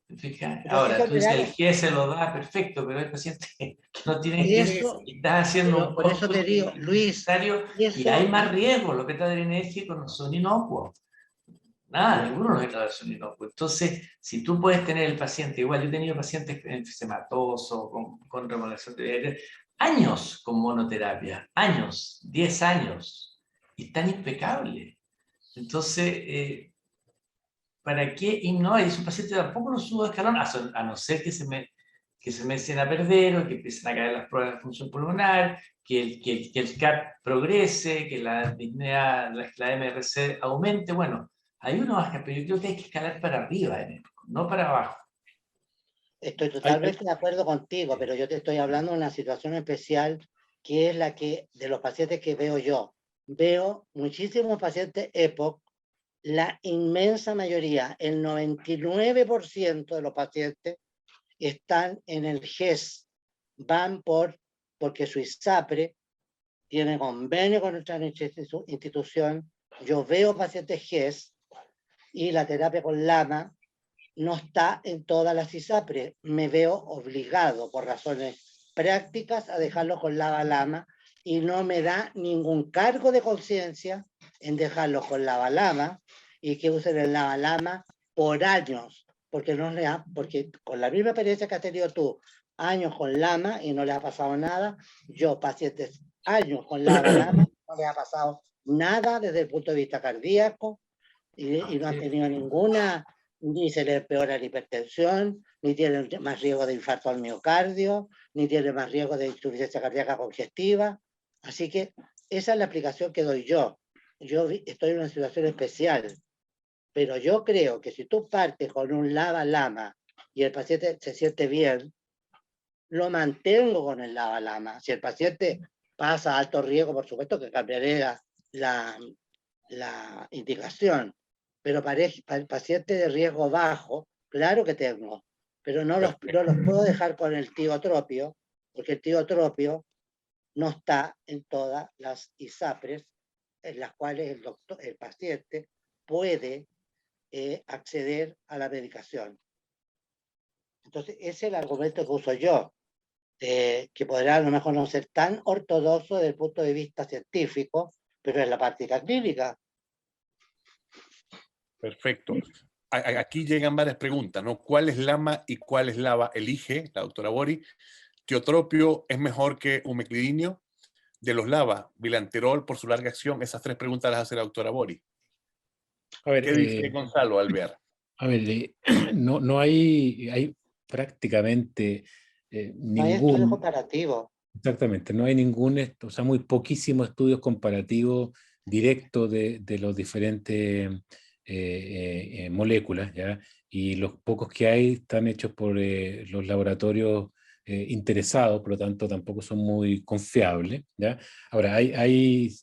¿Te fijas? Pero es que Ahora, al tú dices, final, el G se lo da perfecto, pero hay pacientes que no tienen G eso, y estás haciendo pero un por eso costo te digo, Luis, innecesario y hay eso, más riesgos. Los beta-adrenérgicos no son inocuos. Nada, ninguno de los beta-adrenérgicos son inocuos. Entonces, si tú puedes tener el paciente, igual yo he tenido pacientes enfisematosos, con remodelación de años con monoterapia, años, 10 años, y están impecables. Entonces, ¿para qué innovar? Y su paciente tampoco lo subo de escalón, a no ser que se me echen a perder o que empiecen a caer las pruebas de función pulmonar, que el CAT progrese, que la disnea, la MRC aumente. Bueno, hay uno baja, pero yo creo que hay que escalar para arriba, no para abajo. estoy totalmente de acuerdo contigo, pero yo te estoy hablando de una situación especial que es la que, de los pacientes que veo yo. Veo muchísimos pacientes EPOC, la inmensa mayoría, el 99% de los pacientes están en el GES, van porque su ISAPRE tiene convenio con nuestra institución. Yo veo pacientes GES y la terapia con LAMA no está en todas las ISAPRE. Me veo obligado por razones prácticas a dejarlo con LAMA y no me da ningún cargo de conciencia en dejarlo con LAMA y que usen el LAMA por años, porque con la misma experiencia que has tenido tú, años con LAMA y no le ha pasado nada, yo pacientes años con LAMA no le ha pasado nada desde el punto de vista cardíaco y no han tenido ninguna, ni se les empeora la hipertensión, ni tienen más riesgo de infarto al miocardio, ni tienen más riesgo de insuficiencia cardíaca congestiva. Así que esa es la aplicación que doy yo. Yo estoy en una situación especial, pero yo creo que si tú partes con un LAMA y el paciente se siente bien, lo mantengo con el LAMA. Si el paciente pasa a alto riesgo, por supuesto que cambiaré la indicación, pero para el paciente de riesgo bajo, claro que tengo, pero no los puedo dejar con el tiotropio, porque el tiotropio no está en todas las ISAPRES en las cuales el paciente puede acceder a la medicación. Entonces, ese es el argumento que uso yo. que podrá a lo mejor no ser tan ortodoxo desde el punto de vista científico, pero en la práctica clínica. Perfecto. Aquí llegan varias preguntas, ¿no? ¿Cuál es lama y cuál es lava? Elige, la doctora Bori. ¿Tiotropio es mejor que umeclidinio? De los lava, bilanterol por su larga acción. Esas 3 preguntas las hace la doctora Bori. A ver, ¿Qué dice Gonzalo Alvear? a ver, no hay prácticamente No hay estudio ningún, comparativo. exactamente, no hay ningún, o sea, muy poquísimos estudios comparativos directos de los diferentes moléculas, ¿ya? Y los pocos que hay están hechos por los laboratorios interesados, por lo tanto tampoco son muy confiables, ¿ya? Ahora, hay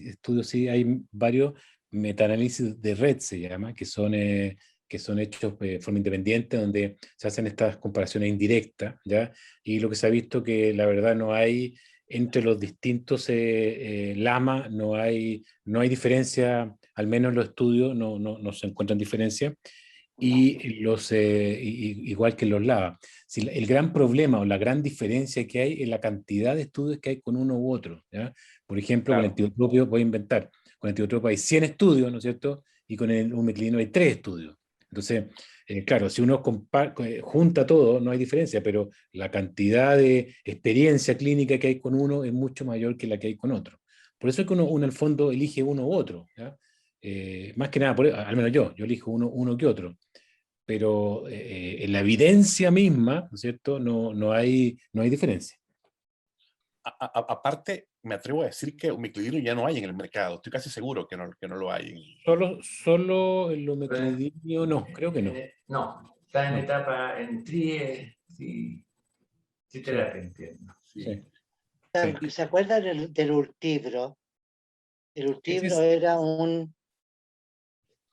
estudios, sí, hay varios metaanálisis de red, se llama, que son hechos de forma independiente, donde se hacen estas comparaciones indirectas, ¿ya? Y lo que se ha visto que la verdad no hay, entre los distintos lama, no hay diferencia, al menos en los estudios no se encuentran diferencias, y igual que los lava. Si el gran problema o la gran diferencia que hay es la cantidad de estudios que hay con uno u otro, ¿ya? Por ejemplo, Claro. con el tiotropio, voy a inventar, con el tiotropio hay 100 estudios, ¿no es cierto? Y con el umeclidino hay 3 estudios. Entonces, claro, si uno junta todo, no hay diferencia, pero la cantidad de experiencia clínica que hay con uno es mucho mayor que la que hay con otro. Por eso es que uno en el fondo elige uno u otro, ¿ya? Más que nada, al menos yo elijo uno que otro, pero en la evidencia misma, ¿no es cierto? No hay diferencia. Aparte, me atrevo a decir que umeclidino ya no hay en el mercado. Estoy casi seguro que no lo hay. Solo el umeclidinio, no, creo que no. No, está en No. etapa, en TRIE, sí terapia, entiendo. Sí. Sí. Sí. ¿Se acuerdan del Ultibro? El Ultibro era un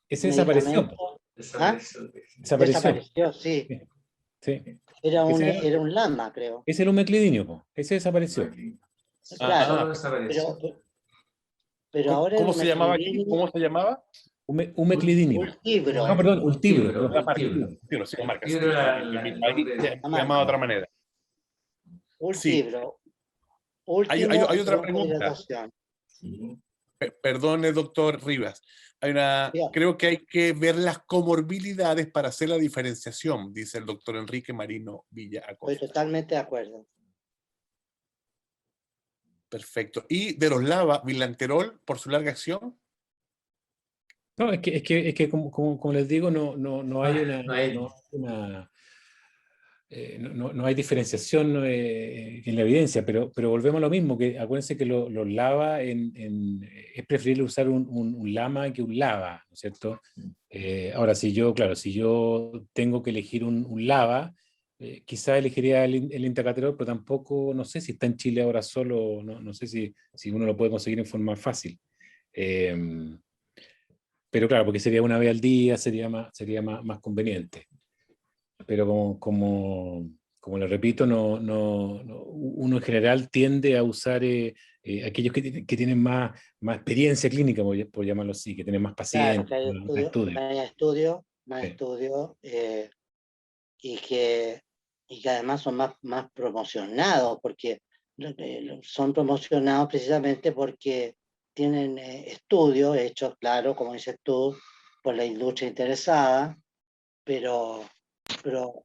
Ese desapareció. medicamento. Desapareció. Desapareció, sí. Sí. Era Ese un lama, creo. es el umeclidinio, po. Ese desapareció. Claro, Solo desapareció. pero ahora el ¿Cómo se llamaba aquí? umeclidinio, ¿Cómo se llamaba? Umeclidinio. Ultibro. No, perdón, Ultibro. Ultibro. La marca. Ultibro, sí, la marca. Sí, Ultibro era en mi el país nombre. se llamaba de otra manera. Sí. Ultibro. Hay Último otra pregunta. hidratación. Sí. Perdone, doctor Rivas. Bien. Creo que hay que ver las comorbilidades para hacer la diferenciación, dice el doctor Enrique Marino Villa Estoy Acosta. totalmente de acuerdo. Perfecto. ¿Y de los lava, bilanterol por su larga acción? No, es que como les digo, no hay No hay- no hay diferenciación en la evidencia, pero volvemos a lo mismo, que acuérdense que los lava es preferible usar un lama que un lava, ¿no es cierto? Ahora, si yo tengo que elegir un lava, quizá elegiría el intacaterol, pero tampoco, no sé si está en Chile ahora solo, no sé si uno lo puede conseguir en forma fácil. Pero claro, porque sería una vez al día, sería más conveniente. Pero como le repito, uno en general tiende a usar aquellos que tienen más experiencia clínica, por llamarlo así, que tienen más Claro, pacientes, que hay más estudios. más Sí. estudios y que además son más promocionados, porque son promocionados precisamente porque tienen estudios hechos, claro, como dices tú, por la industria interesada, pero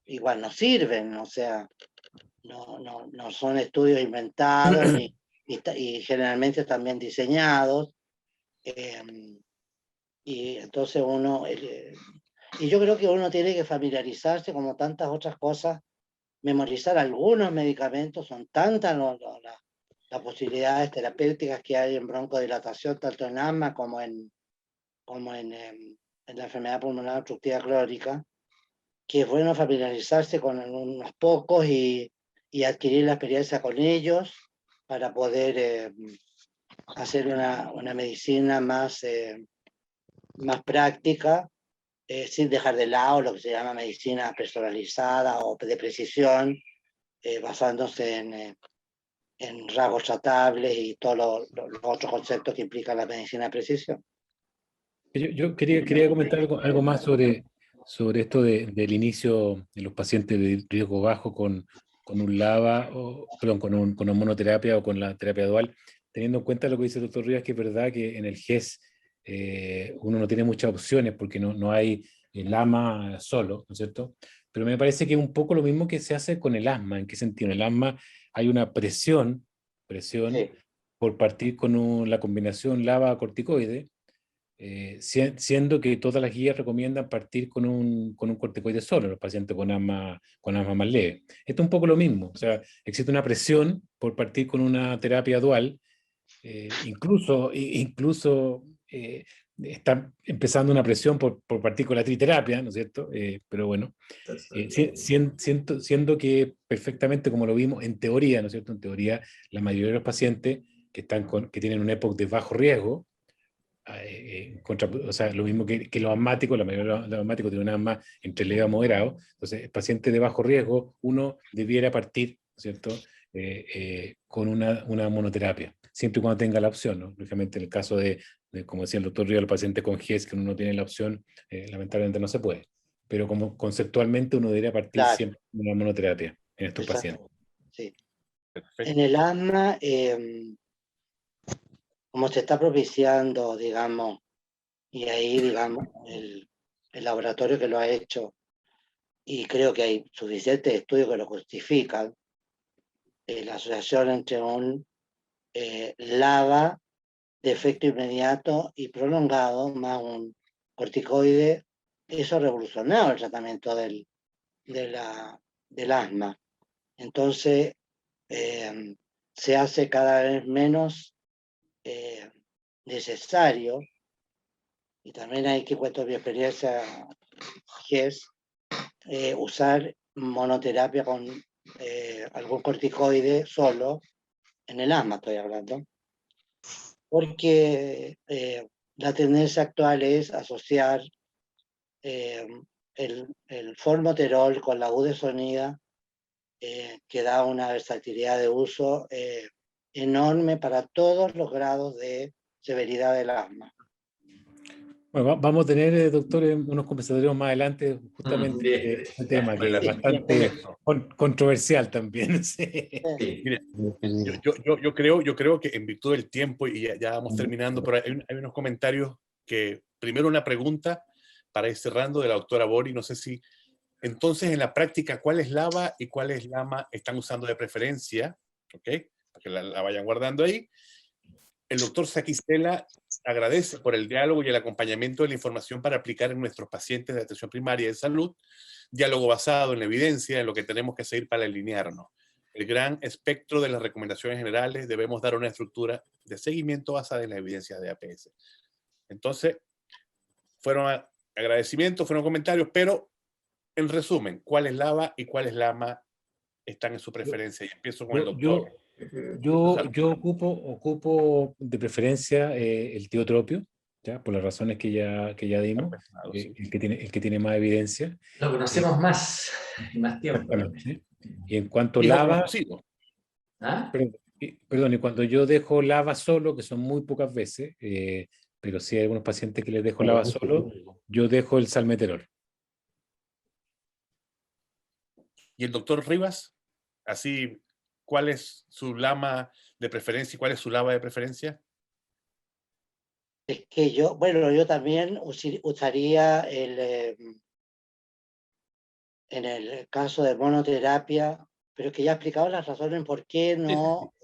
igual no sirven, o sea, no son estudios inventados y generalmente también diseñados. Y entonces y yo creo que uno tiene que familiarizarse como tantas otras cosas, memorizar algunos medicamentos, son tantas las posibilidades terapéuticas que hay en broncodilatación, tanto en asma como en la enfermedad pulmonar obstructiva crónica, que es bueno familiarizarse con unos pocos y adquirir la experiencia con ellos para poder hacer una medicina más práctica, sin dejar de lado lo que se llama medicina personalizada o de precisión, basándose en rasgos tratables y todos los otros conceptos que implica la medicina de precisión. Yo quería comentar algo más sobre esto del inicio de los pacientes de riesgo bajo con un LAVA, perdón, con una monoterapia o con la terapia dual, teniendo en cuenta lo que dice el doctor Rivas, que es verdad que en el GES uno no tiene muchas opciones porque no hay el asma solo, ¿no es cierto? Pero me parece que es un poco lo mismo que se hace con el asma. ¿En qué sentido? En el asma hay una presión Sí, por partir con la combinación LAVA-corticoide, siendo que todas las guías recomiendan partir con un corticoide solo, los pacientes con asma más leve. Esto es un poco lo mismo, o sea, existe una presión por partir con una terapia dual, incluso está empezando una presión por partir con la triterapia, ¿no es cierto? Pero bueno, siendo que perfectamente como lo vimos en teoría, ¿no es cierto? En teoría, la mayoría de los pacientes que tienen un EPOC de bajo riesgo, o sea, lo mismo que los asmáticos, la mayoría de los asmáticos tienen un asma entre leve a moderado, entonces el paciente de bajo riesgo, uno debiera partir, ¿cierto? Con una monoterapia, siempre y cuando tenga la opción, ¿no? Lógicamente en el caso como decía el doctor Río, los pacientes con GES que uno no tiene la opción, lamentablemente no se puede, pero como conceptualmente uno debería partir claro, siempre con una monoterapia en estos exacto. pacientes. Sí. Perfecto. En el asma, como se está propiciando, digamos, y ahí, digamos, el laboratorio que lo ha hecho, y creo que hay suficientes estudios que lo justifican, la asociación entre un LAVA de efecto inmediato y prolongado más un corticoide, eso ha revolucionado el tratamiento del asma. Entonces, se hace cada vez menos necesario, y también hay que, cuento mi experiencia, GES, usar monoterapia con algún corticoide solo, en el asma estoy hablando, porque la tendencia actual es asociar el formoterol con la budesonida, que da una versatilidad de uso enorme para todos los grados de severidad del asma. Bueno, vamos a tener, doctor, unos conversatorios más adelante justamente Bien. de este tema, que es Relación con bastante esto. controversial también. Sí. Sí. Mire, yo creo que en virtud del tiempo, y ya vamos terminando, pero hay unos comentarios que, primero una pregunta para ir cerrando de la doctora Bori, no sé si, entonces en la práctica, ¿cuáles LAVA y cuáles LAMA están usando de preferencia? ¿Ok? Para que la vayan guardando ahí. El doctor Saquicela agradece por el diálogo y el acompañamiento de la información para aplicar en nuestros pacientes de atención primaria de salud, diálogo basado en la evidencia, en lo que tenemos que seguir para alinearnos. El gran espectro de las recomendaciones generales, debemos dar una estructura de seguimiento basada en la evidencia de APS. Entonces, fueron agradecimientos, fueron comentarios, pero en resumen, ¿cuáles LAVA y cuáles LAMA están en su preferencia? Y empiezo con el doctor. Yo ocupo de preferencia el tiotropio, ¿ya? Por las razones que ya dimos, Sí. el que tiene más evidencia. Lo conocemos más y más tiempo. Exactamente. Y en cuanto a Hijo lava, conocido. ¿Ah? perdón, y cuando yo dejo lava solo, que son muy pocas veces, pero sí hay algunos pacientes que les dejo lava solo, yo dejo el salmeterol. ¿Y el doctor Rivas? Así, ¿cuál es su lama de preferencia y cuál es su lava de preferencia? Es que yo también usaría en el caso de monoterapia, pero es que ya he explicado las razones por qué no,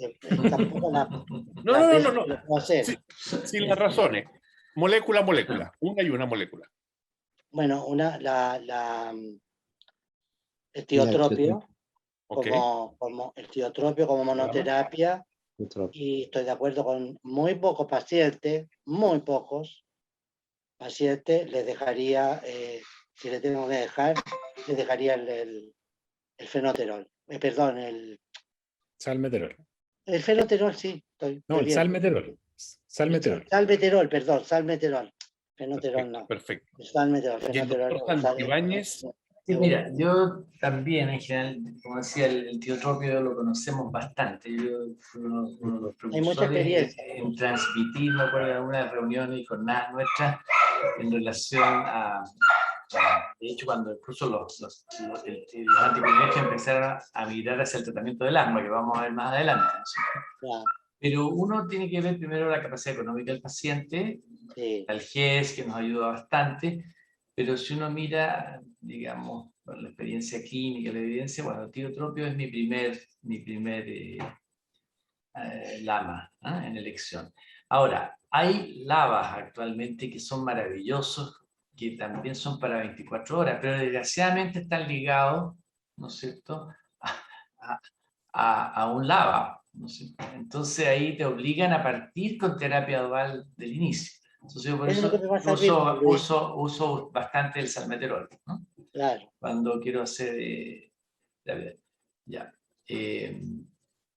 tampoco las veces No. que lo puedo hacer. Sí, las razones. Molécula a molécula. Una y una molécula. Bueno, el tiotropio, ¿Ok? como el tiotropio como monoterapia, y estoy de acuerdo con muy pocos pacientes, les dejaría, si le tengo que dejar, les dejaría el fenoterol. Perdón, Salmeterol. el fenoterol, sí, estoy No, el bien. salmeterol. Salmeterol. Salmeterol, perdón, salmeterol. Fenoterol no. Perfecto. Salmeterol, ¿Y el fenoterol. doctor Santibáñez? Sí, mira, yo también en general, como decía, el tiotropio lo conocemos bastante. Yo fui uno de los Hay mucha precursores experiencia. en transmitir, me acuerdo de algunas reuniones y jornadas nuestras en relación a De hecho, cuando incluso los anticolinérgicos empezaron a mirar hacia el tratamiento del asma, que vamos a ver más adelante, ¿no es cierto? Claro, Pero uno tiene que ver primero la capacidad económica del paciente, sí, el GES, que nos ayuda bastante, pero si uno mira, digamos, por la experiencia clínica, la evidencia, bueno, el tirotropio es mi primer lama, ¿ah? En elección. Ahora, hay lavas actualmente que son maravillosos, que también son para 24 horas, pero desgraciadamente están ligados, ¿no es cierto?, a un lava, ¿no es cierto? Entonces ahí te obligan a partir con terapia dual del inicio. Entonces yo por es lo que eso me pasa a mí, Luis. uso bastante el salmeterol, ¿no? Claro. Cuando quiero hacer ya,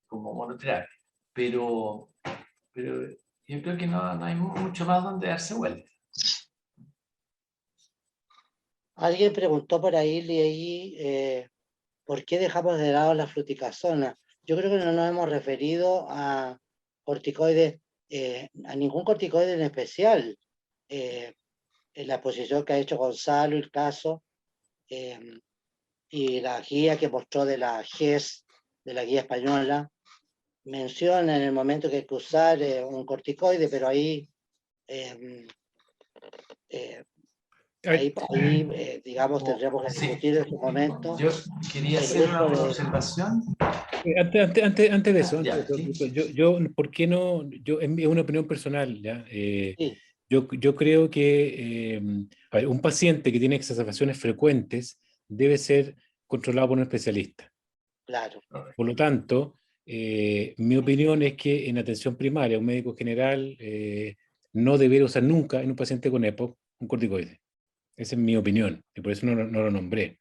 como monoterapia. Pero yo creo que no hay mucho más donde darse vuelta. Alguien preguntó por ahí, leí, ¿por qué dejamos de lado la fluticasona? Yo creo que no nos hemos referido a corticoides, a ningún corticoide en especial. En la exposición que ha hecho Gonzalo, el caso, y la guía que mostró de la GES, de la guía española, menciona en el momento que hay que usar un corticoide, pero ahí, digamos, tendremos que Sí. discutir en su momento. Yo quería el hacer una uso de- observación. Antes de eso, Ya, sí. ¿por qué no? Es una opinión personal, ¿ya? Sí, Yo creo que a ver, un paciente que tiene exacerbaciones frecuentes debe ser controlado por un especialista. claro, Por lo tanto, mi opinión es que en atención primaria, un médico general no debería usar nunca en un paciente con EPOC un corticoide. Esa es mi opinión, y por eso no lo nombré.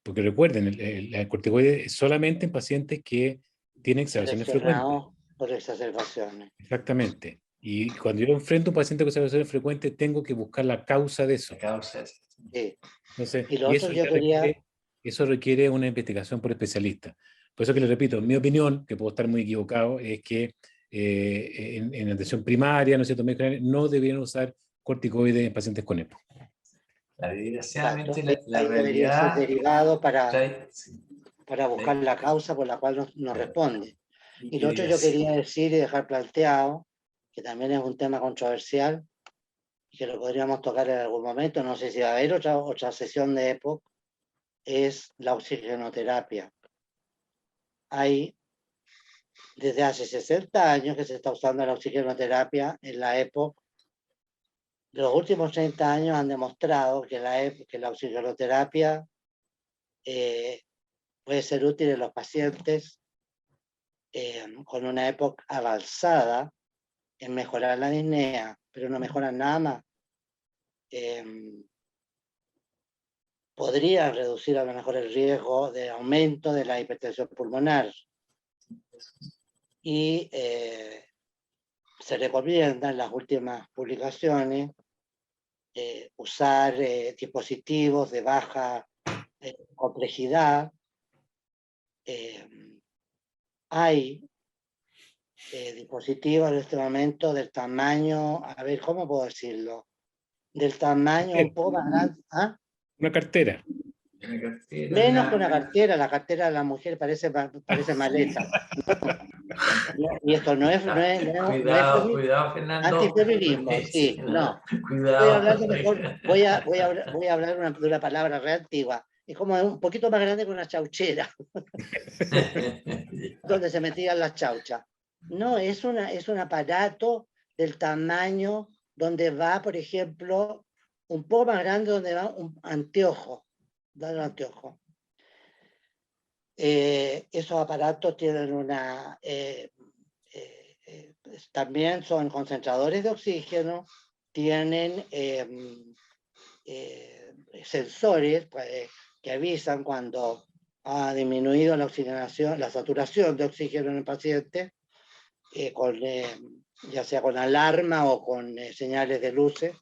Porque recuerden, el corticoide es solamente en pacientes que tienen exacerbaciones frecuentes. seleccionado por exacerbaciones. Exactamente. Y cuando yo enfrento a un paciente con exacerbaciones frecuentes, tengo que buscar la causa de eso. La causa es. Sí. Entonces, Y lo otro yo quería, eso requiere una investigación por especialista. Por eso que le repito, mi opinión, que puedo estar muy equivocado, es que en atención primaria, ¿no es cierto?, no deberían usar corticoides en pacientes con EPO. Desgraciadamente, la ahí debería ser realidad derivado sí, para buscar la causa por la cual nos responde. Y lo otro yo sí. quería decir y dejar planteado, que también es un tema controversial, y que lo podríamos tocar en algún momento, no sé si va a haber otra sesión de EPOC, es la oxigenoterapia. Hay desde hace 60 años que se está usando la oxigenoterapia en la EPOC. Los últimos 30 años han demostrado que la oxigenoterapia puede ser útil en los pacientes con una EPOC avanzada en mejorar la disnea, pero no mejoran nada más. Podría reducir a lo mejor el riesgo de aumento de la hipertensión pulmonar. Y se recomienda en las últimas publicaciones usar dispositivos de baja complejidad. Hay dispositivos en este momento del tamaño, a ver, ¿cómo puedo decirlo? Del tamaño un poco más grande. ¿Ah? Una cartera. Menos que una cartera, la cartera de la mujer parece maleta. Y esto no es Cuidado, Fernando. antifeminismo, sí, no. Cuidado. Voy a hablar de mejor, voy a hablar de una palabra re antigua. Es como un poquito más grande que una chauchera, donde se metían las chauchas. No, es un aparato del tamaño donde va, por ejemplo, un poco más grande donde va un anteojo. Dale un anteojo. Esos aparatos tienen también son concentradores de oxígeno, tienen sensores que avisan cuando ha disminuido la oxigenación, la saturación de oxígeno en el paciente, ya sea con alarma o con señales de luces.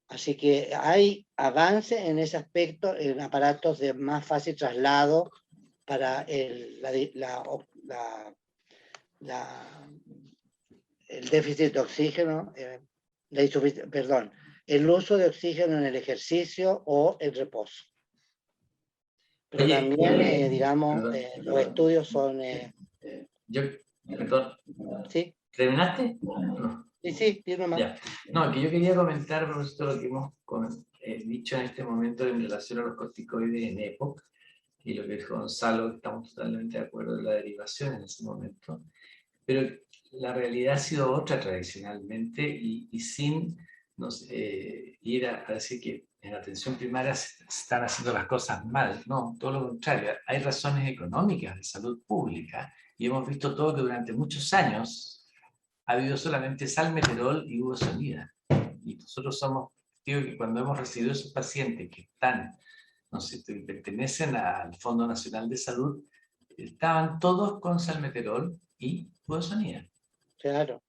Así que hay avance en ese aspecto en aparatos de más fácil traslado para el déficit de oxígeno, el uso de oxígeno en el ejercicio o el reposo. Pero Oye, también, digamos, perdón. los estudios son... Perdón, ¿sí? ¿terminaste? No. Sí, sí, nomás. Ya. No, que yo quería comentar por esto lo que hemos dicho en este momento en relación a los corticoides en EPOC, y lo que dijo Gonzalo, estamos totalmente de acuerdo en la derivación en ese momento, pero la realidad ha sido otra tradicionalmente, y sin ir a decir que en atención primaria se están haciendo las cosas mal, no, todo lo contrario, hay razones económicas de salud pública, y hemos visto todo que durante muchos años ha habido solamente salmeterol y budesonida. Y nosotros somos testigos que cuando hemos recibido esos pacientes que están, no sé, que pertenecen al Fondo Nacional de Salud, estaban todos con salmeterol y budesonida. Claro.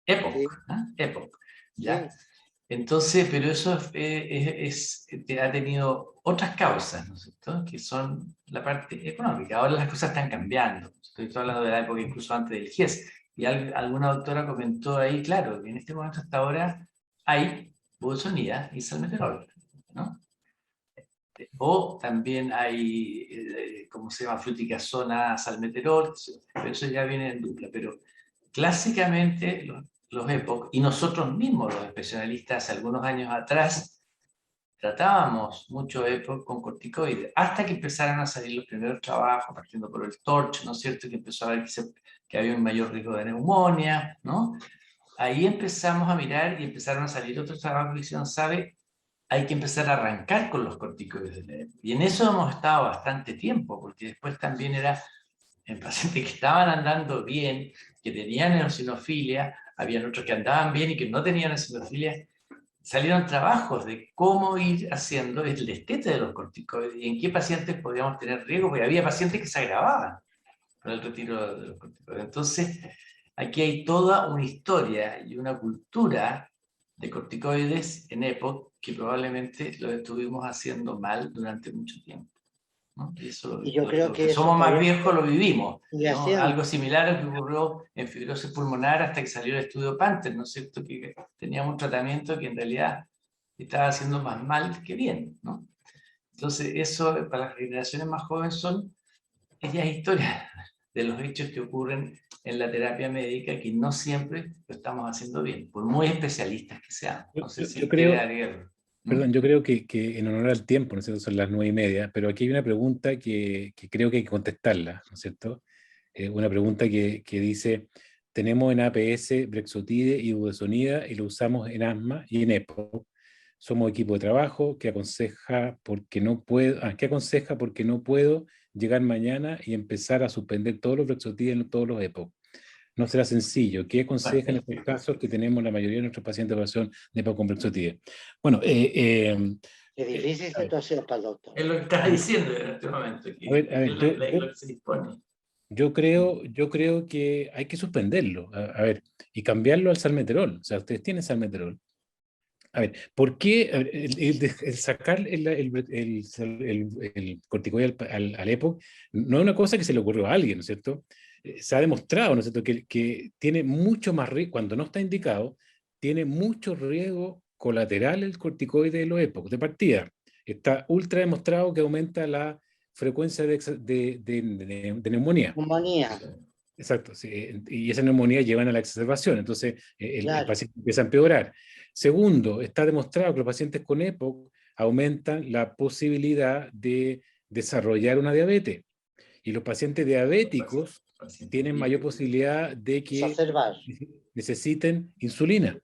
EPOC, Sí. EPOC, ¿ya? Sí. Entonces, pero eso ha tenido otras causas, ¿no es cierto?, que son la parte económica. Ahora las cosas están cambiando. Estoy hablando de la época incluso antes del GES. Y alguna doctora comentó ahí, claro, que en este momento hasta ahora hay budesonida y salmeterol, ¿no? O también hay, ¿cómo se llama?, fluticasona, salmeterol, pero eso ya viene en dupla. Pero clásicamente los EPOC, y nosotros mismos los especialistas algunos años atrás, tratábamos mucho EPOC con corticoides, hasta que empezaron a salir los primeros trabajos, partiendo por el TORCH, ¿no es cierto?, que empezó a ver que había un mayor riesgo de neumonía, ¿no? Ahí empezamos a mirar y empezaron a salir otros trabajos que hicieron, ¿sabe?, hay que empezar a arrancar con los corticoides de la EPOC. Y en eso hemos estado bastante tiempo, porque después también era en pacientes que estaban andando bien, que tenían eosinofilia, habían otros que andaban bien y que no tenían eosinofilia. Salieron trabajos de cómo ir haciendo el destete de los corticoides y en qué pacientes podíamos tener riesgo, porque había pacientes que se agravaban con el retiro de los corticoides. Entonces, aquí hay toda una historia y una cultura de corticoides en EPOC que probablemente lo estuvimos haciendo mal durante mucho tiempo, ¿no? Y eso, Y yo creo los que que eso somos más todavía viejos lo vivimos, sigue ¿no? haciendo. Algo similar a lo que ocurrió en fibrosis pulmonar hasta que salió el estudio Panther, ¿no es cierto?, que teníamos un tratamiento que en realidad estaba haciendo más mal que bien, ¿no? Entonces eso para las generaciones más jóvenes ya historias de los hechos que ocurren en la terapia médica, que no siempre lo estamos haciendo bien, por muy especialistas que seamos. No sé si Yo quiere creo, agregar. perdón, yo creo que en honor al tiempo, ¿no es cierto?, son las 9:30, pero aquí hay una pregunta que creo que hay que contestarla, ¿no es cierto? Una pregunta que dice, tenemos en APS Brexotide y budesonida y lo usamos en asma y en EPOC. Somos equipo de trabajo que aconseja porque no puedo llegar mañana y empezar a suspender todos los Brexotide en todos los EPOC. No será sencillo. ¿Qué aconseja en estos casos que tenemos la mayoría de nuestros pacientes de operación de EPOC con Brexotide? Bueno, Es difícil situación para el doctor. Es lo que estás diciendo en este momento, que es lo que se dispone. Yo creo que hay que suspenderlo, a ver, y cambiarlo al salmeterol. O sea, ustedes tienen salmeterol. A ver, ¿por qué el sacar el corticoide al EPOC no es una cosa que se le ocurrió a alguien, ¿no es cierto? Se ha demostrado, ¿no es cierto?, que tiene mucho más riesgo, cuando no está indicado, tiene mucho riesgo colateral el corticoide de los EPOC, de partida. Está ultra demostrado que aumenta la frecuencia de neumonía. Neumonía. Exacto, sí, y esa neumonía llevan a la exacerbación, entonces el Claro. paciente empieza a empeorar. Segundo, está demostrado que los pacientes con EPOC aumentan la posibilidad de desarrollar una diabetes, y los pacientes diabéticos tienen mayor posibilidad de que Exacerbar. necesiten insulina,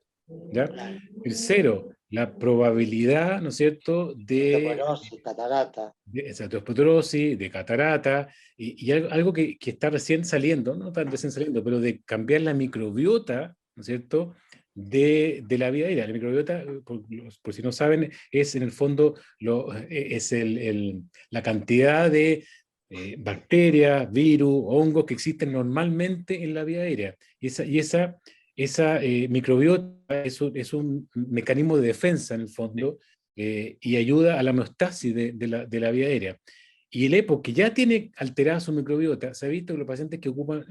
¿ya? Claro. Tercero, la probabilidad, ¿no es cierto?, de Osteoporosis, catarata. osteoporosis, de catarata, y algo que está recién saliendo, no tan recién saliendo, pero de cambiar la microbiota, ¿no es cierto?, de la vida aérea. La microbiota, por si no saben, es en el fondo la cantidad de bacterias, virus, hongos que existen normalmente en la vía aérea. Y esa microbiota es un mecanismo de defensa, en el fondo, y ayuda a la homeostasis de la vía aérea. Y el EPOC, que ya tiene alterada su microbiota, se ha visto que los pacientes que ocupan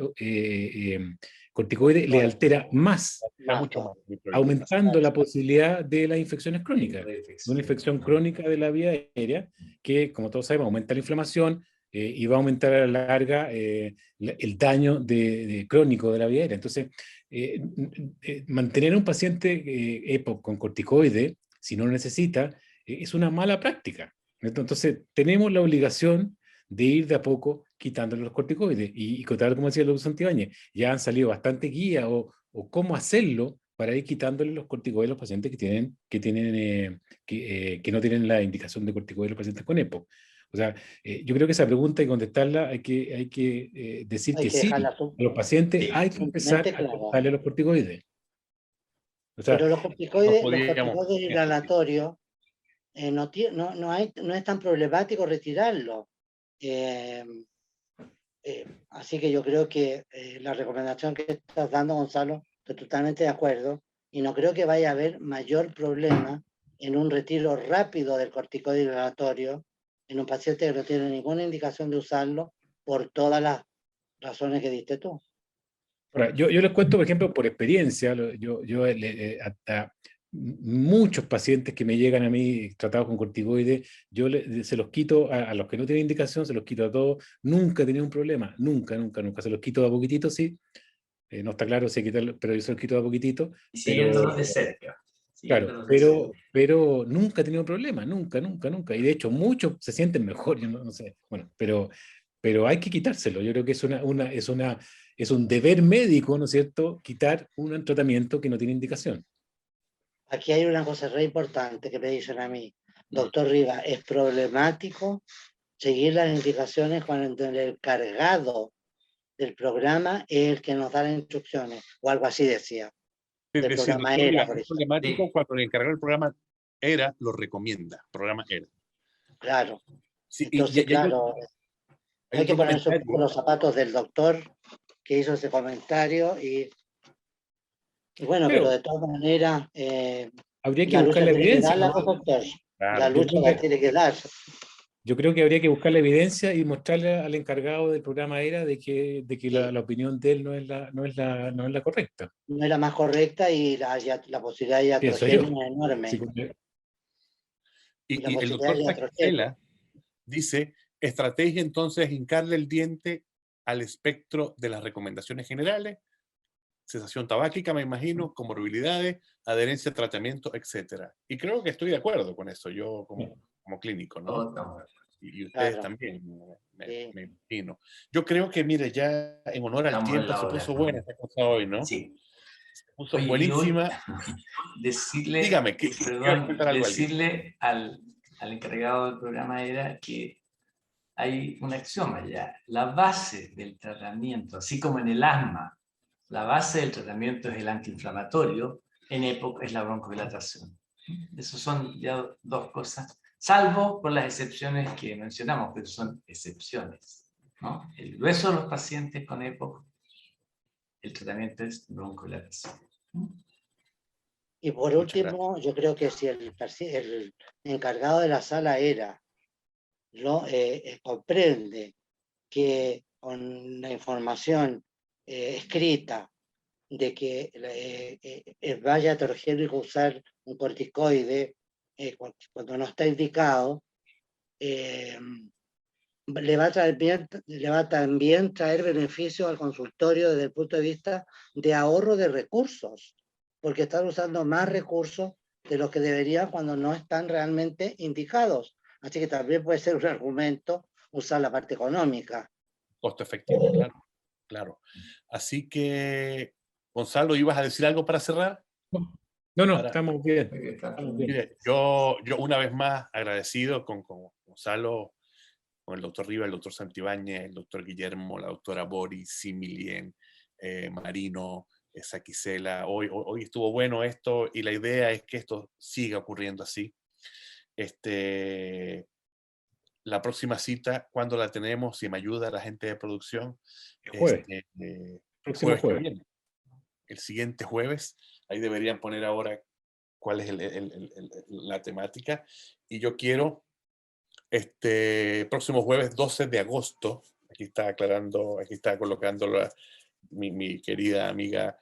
corticoide le altera más, Está mucho más. aumentando la posibilidad de las infecciones crónicas. Una infección crónica de la vía aérea que, como todos sabemos, aumenta la inflamación y va a aumentar a la larga el daño crónico de la vía aérea. Entonces, mantener a un paciente EPOC con corticoide, si no lo necesita, es una mala práctica. Entonces, tenemos la obligación de ir de a poco quitándole los corticoides. Y tal como decía el doctor Santibáñez, ya han salido bastante guías o cómo hacerlo para ir quitándole los corticoides a los pacientes que no tienen la indicación de corticoides a los pacientes con EPOC. O sea, yo creo que esa pregunta hay que contestarla, hay que decir Hay que que sí, dejarla a los pacientes hay que empezar a clara. cortarle los corticoides. O sea, Pero los corticoides podríamos- inhalatorios no es tan problemático retirarlo. Así que yo creo que la recomendación que estás dando, Gonzalo, estoy totalmente de acuerdo, y no creo que vaya a haber mayor problema en un retiro rápido del corticoide inhalatorio en un paciente que no tiene ninguna indicación de usarlo por todas las razones que diste tú. ahora, yo les cuento, por ejemplo, por experiencia, hasta muchos pacientes que me llegan a mí tratados con corticoides, se los quito a los que no tienen indicación, se los quito a todos, nunca he tenido un problema, nunca, se los quito de a poquitito, sí, no está claro si hay que quitarlo, pero yo se los quito de a poquitito. Siguiéndonos de cerca. Claro, pero nunca he tenido problema, nunca. Y de hecho, muchos se sienten mejor, yo no sé. Bueno, pero hay que quitárselo. Yo creo que es un deber médico, ¿no es cierto?, quitar un tratamiento que no tiene indicación. Aquí hay una cosa re importante que me dicen a mí. Doctor Rivas, es problemático seguir las indicaciones cuando el encargado del programa es el que nos da las instrucciones, o algo así decía. Es Del decir, programa doctor, ERA, mira, por es ejemplo. problemático Sí. cuando el encargado del programa ERA lo recomienda, programa ERA. Claro. Sí, Entonces, claro, hay que otro ponerse un poco comentario. los zapatos del doctor que hizo ese comentario y bueno, pero de todas maneras, Habría que la buscar lucha la tiene que evidencia, darla, ¿no? doctor. Claro, La yo lucha creo la que- tiene que dar. Yo creo que habría que buscar la evidencia y mostrarle al encargado del programa ERA de que Sí. la opinión de él no es la correcta. No es la más correcta y la posibilidad de Pienso yo. iatrogenia es enorme. Sí, porque- Y la Y el posibilidad doctor de iatrogenia. Saquicela dice, estrategia entonces hincarle el diente al espectro de las recomendaciones generales, cesación tabáquica, me imagino, comorbilidades, adherencia a tratamiento, etc. Y creo que estoy de acuerdo con eso, yo como clínico, ¿no? Y ustedes Claro. también, Sí. me imagino. Yo creo que, mire, ya en honor al Estamos en tiempo la se hora. puso buena esta cosa hoy, ¿no? Sí. Se puso Oye, buenísima. Decirle, Dígame, ¿qué perdón, comentar algo alguien? decirle al encargado del programa era que hay un axioma ya. La base del tratamiento, así como en el asma, la base del tratamiento es el antiinflamatorio, en EPOC es la broncodilatación. Esas son ya dos cosas, salvo por las excepciones que mencionamos, pero son excepciones, ¿no? El grueso de los pacientes con EPOC, el tratamiento es broncodilatación. Y por último, yo creo que si el encargado de la sala ERA comprende que con la información escrita de que vaya heterogénico usar un corticoide cuando no está indicado, le va a también traer beneficio al consultorio desde el punto de vista de ahorro de recursos, porque están usando más recursos de los que deberían cuando no están realmente indicados. Así que también puede ser un argumento usar la parte económica. Costo efectivo, claro, claro. Así que, Gonzalo, ¿ibas a decir algo para cerrar? No, Para- estamos bien. Mire, yo una vez más agradecido con Gonzalo, con el doctor Rivas, el doctor Santibáñez, el doctor Guillermo, la doctora Boris, Similien, Marino, Saquicela. Hoy estuvo bueno esto y la idea es que esto siga ocurriendo así. La próxima cita, ¿cuándo la tenemos? Si me ayuda la gente de producción. El jueves. Próximo Jueves que jueves. viene. El siguiente jueves. Ahí deberían poner ahora cuál es la temática. Y yo quiero próximo jueves 12 de agosto, aquí está colocando mi querida amiga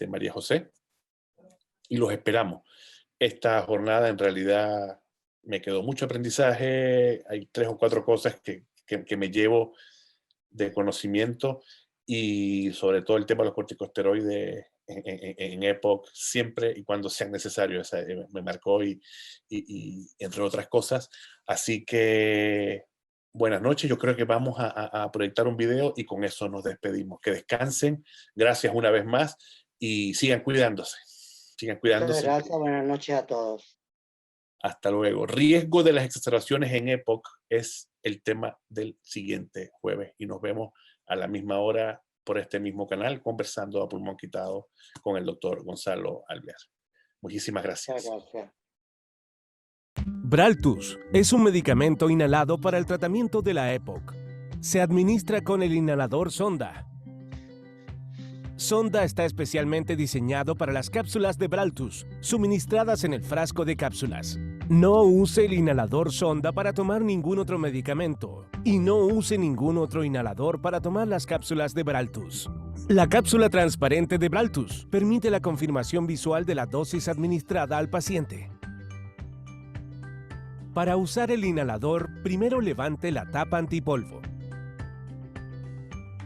María José, y los esperamos. Esta jornada en realidad me quedó mucho aprendizaje, hay 3 o 4 cosas que me llevo de conocimiento, y sobre todo el tema de los corticosteroides en EPOC, siempre y cuando sean necesarios. Me marcó y entre otras cosas. Así que buenas noches. Yo creo que vamos a proyectar un video y con eso nos despedimos. Que descansen. Gracias una vez más y sigan cuidándose. Sigan cuidándose. Muchas gracias. Buenas noches a todos. Hasta luego. Riesgo de las exacerbaciones en EPOC es el tema del siguiente jueves y nos vemos a la misma hora por este mismo canal, conversando a pulmón quitado con el doctor Gonzalo Alvear. Muchísimas gracias. Muchas gracias. Braltus es un medicamento inhalado para el tratamiento de la EPOC. Se administra con el inhalador sonda. Sonda está especialmente diseñado para las cápsulas de Braltus, suministradas en el frasco de cápsulas. No use el inhalador sonda para tomar ningún otro medicamento y no use ningún otro inhalador para tomar las cápsulas de Braltus. La cápsula transparente de Braltus permite la confirmación visual de la dosis administrada al paciente. Para usar el inhalador, primero levante la tapa antipolvo.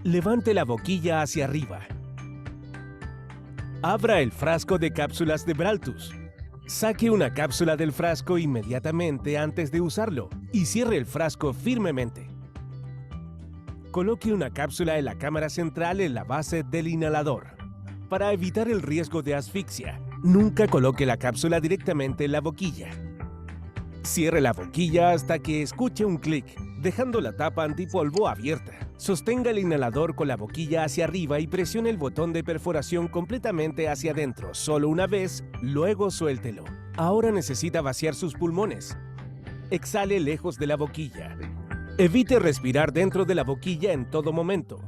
Levante la boquilla hacia arriba. Abra el frasco de cápsulas de Braltus. Saque una cápsula del frasco inmediatamente antes de usarlo y cierre el frasco firmemente. Coloque una cápsula en la cámara central en la base del inhalador. Para evitar el riesgo de asfixia, nunca coloque la cápsula directamente en la boquilla. Cierre la boquilla hasta que escuche un clic, dejando la tapa antipolvo abierta. Sostenga el inhalador con la boquilla hacia arriba y presione el botón de perforación completamente hacia adentro, solo una vez, luego suéltelo. Ahora necesita vaciar sus pulmones. Exhale lejos de la boquilla. Evite respirar dentro de la boquilla en todo momento.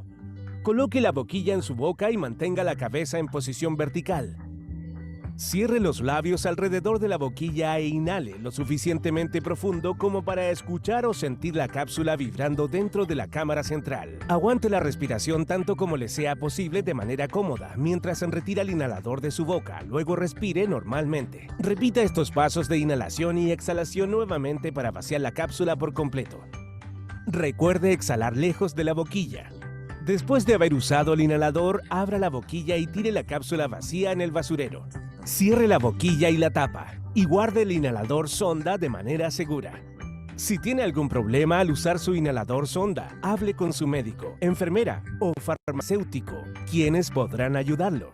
Coloque la boquilla en su boca y mantenga la cabeza en posición vertical. Cierre los labios alrededor de la boquilla e inhale lo suficientemente profundo como para escuchar o sentir la cápsula vibrando dentro de la cámara central. Aguante la respiración tanto como le sea posible de manera cómoda mientras retira el inhalador de su boca, luego respire normalmente. Repita estos pasos de inhalación y exhalación nuevamente para vaciar la cápsula por completo. Recuerde exhalar lejos de la boquilla. Después de haber usado el inhalador, abra la boquilla y tire la cápsula vacía en el basurero. Cierre la boquilla y la tapa y guarde el inhalador sonda de manera segura. Si tiene algún problema al usar su inhalador sonda, hable con su médico, enfermera o farmacéutico, quienes podrán ayudarlo.